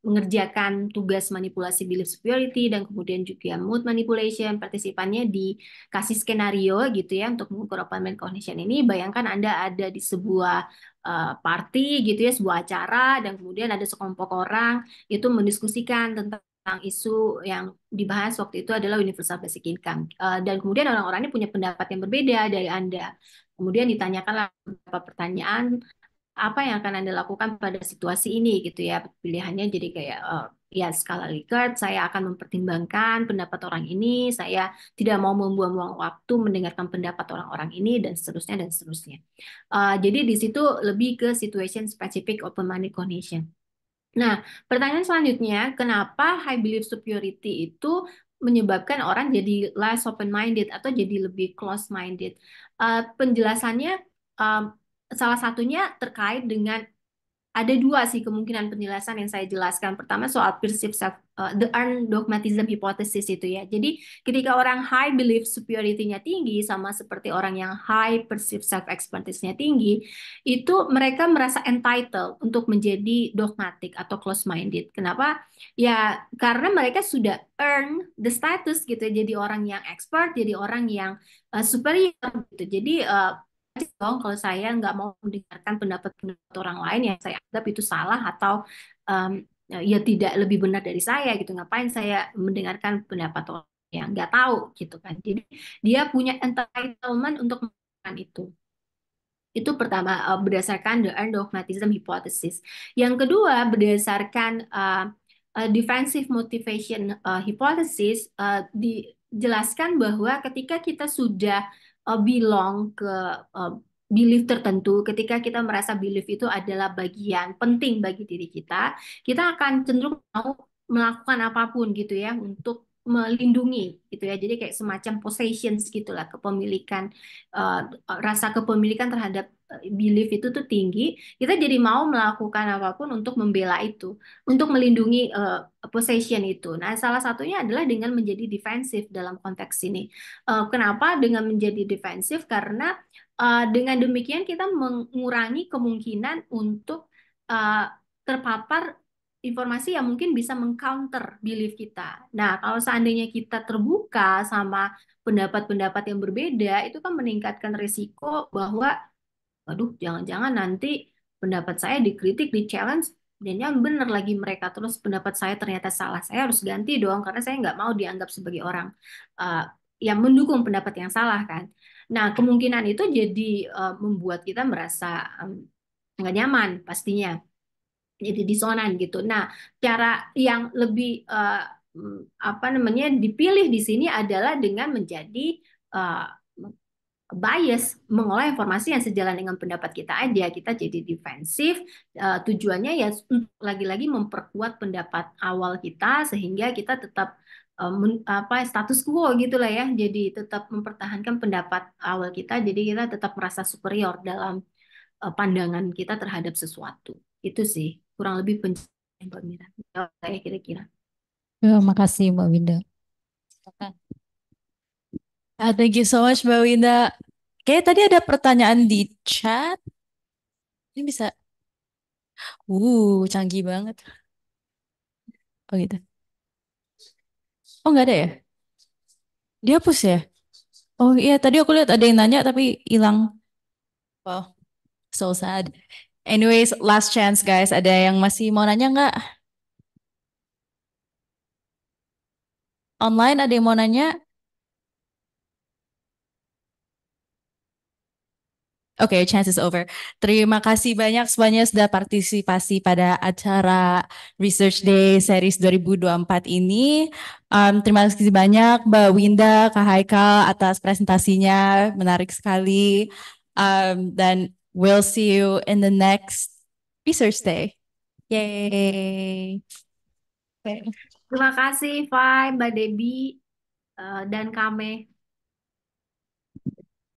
mengerjakan tugas manipulasi belief superiority dan kemudian juga mood manipulation, partisipannya dikasih skenario gitu ya untuk mengukur open mind cognition ini. Bayangkan Anda ada di sebuah party gitu ya, sebuah acara, dan kemudian ada sekelompok orang itu mendiskusikan tentang isu yang dibahas waktu itu adalah universal basic income. Dan kemudian orang-orang ini punya pendapat yang berbeda dari Anda. Kemudian ditanyakanlah beberapa pertanyaan, apa yang akan Anda lakukan pada situasi ini gitu ya. Pilihannya jadi kayak ya skala Likert, saya akan mempertimbangkan pendapat orang ini, saya tidak mau membuang-buang waktu mendengarkan pendapat orang-orang ini dan seterusnya dan seterusnya. Jadi di situ lebih ke situation specific open minded cognition. Nah, pertanyaan selanjutnya, kenapa high belief superiority itu menyebabkan orang jadi less open minded atau jadi lebih close minded? Penjelasannya salah satunya terkait dengan ada dua sih kemungkinan penjelasan yang saya jelaskan. Pertama soal perceived self, the earned dogmatism hypothesis itu ya. Jadi ketika orang high belief superiority-nya tinggi sama seperti orang yang high perceived self expertise-nya tinggi, itu mereka merasa entitled untuk menjadi dogmatic atau close minded. Kenapa? Ya karena mereka sudah earn the status gitu ya. Jadi orang yang expert, jadi orang yang superior gitu. Jadi dong kalau saya nggak mau mendengarkan pendapat-pendapat orang lain yang saya anggap itu salah atau um, ya tidak lebih benar dari saya gitu. Ngapain saya mendengarkan pendapat orang yang nggak tahu gitu kan. Jadi dia punya entitlement untuk melakukan itu. Itu pertama berdasarkan the earned dogmatism hypothesis. Yang kedua berdasarkan defensive motivation hypothesis, dijelaskan bahwa ketika kita sudah belong ke belief tertentu, ketika kita merasa belief itu adalah bagian penting bagi diri kita akan cenderung mau melakukan apapun gitu ya untuk melindungi gitu ya. Jadi kayak semacam possessions gitulah, kepemilikan, eh, rasa kepemilikan terhadap belief itu tuh tinggi. Kita jadi mau melakukan apapun untuk membela itu, untuk melindungi possession itu. Nah, salah satunya adalah dengan menjadi defensif dalam konteks ini. Kenapa dengan menjadi defensif? Karena dengan demikian kita mengurangi kemungkinan untuk uh, terpapar informasi yang mungkin bisa mengcounter belief kita. Nah, kalau seandainya kita terbuka sama pendapat-pendapat yang berbeda, itu kan meningkatkan risiko bahwa, waduh, jangan-jangan nanti pendapat saya dikritik, di challenge, dan yang benar lagi mereka terus pendapat saya ternyata salah. Saya harus ganti dong, karena saya nggak mau dianggap sebagai orang uh, yang mendukung pendapat yang salah kan. Nah, kemungkinan itu jadi membuat kita merasa nggak nyaman pastinya, jadi disonan gitu. Nah, cara yang lebih apa namanya dipilih di sini adalah dengan menjadi uh, bias, mengolah informasi yang sejalan dengan pendapat kita aja. Kita jadi defensif, tujuannya ya untuk lagi-lagi memperkuat pendapat awal kita sehingga kita tetap apa status quo gitulah ya. Jadi tetap mempertahankan pendapat awal kita, jadi kita tetap merasa superior dalam pandangan kita terhadap sesuatu. Itu sih kurang lebih pencapaian Mbak Mira. Jawab saya kira-kira. Makasih Mbak Winda. Silakan. Thank you so much Mbak Winda. Kayak tadi ada pertanyaan di chat. Ini bisa. Canggih banget. Oh gitu. Oh nggak ada ya? Dihapus ya? Oh iya, tadi aku lihat ada yang nanya tapi hilang. Wow, so sad. Anyways, last chance guys. Ada yang masih mau nanya nggak? Online ada yang mau nanya? Oke, chance is over. Terima kasih banyak semuanya sudah partisipasi pada acara Research Day Series 2024 ini. Terima kasih banyak Mbak Winda, Kak Haikal atas presentasinya, menarik sekali. Dan we'll see you in the next Research Day. Yay! Terima kasih, Fai, Mbak Debbie, dan Kame.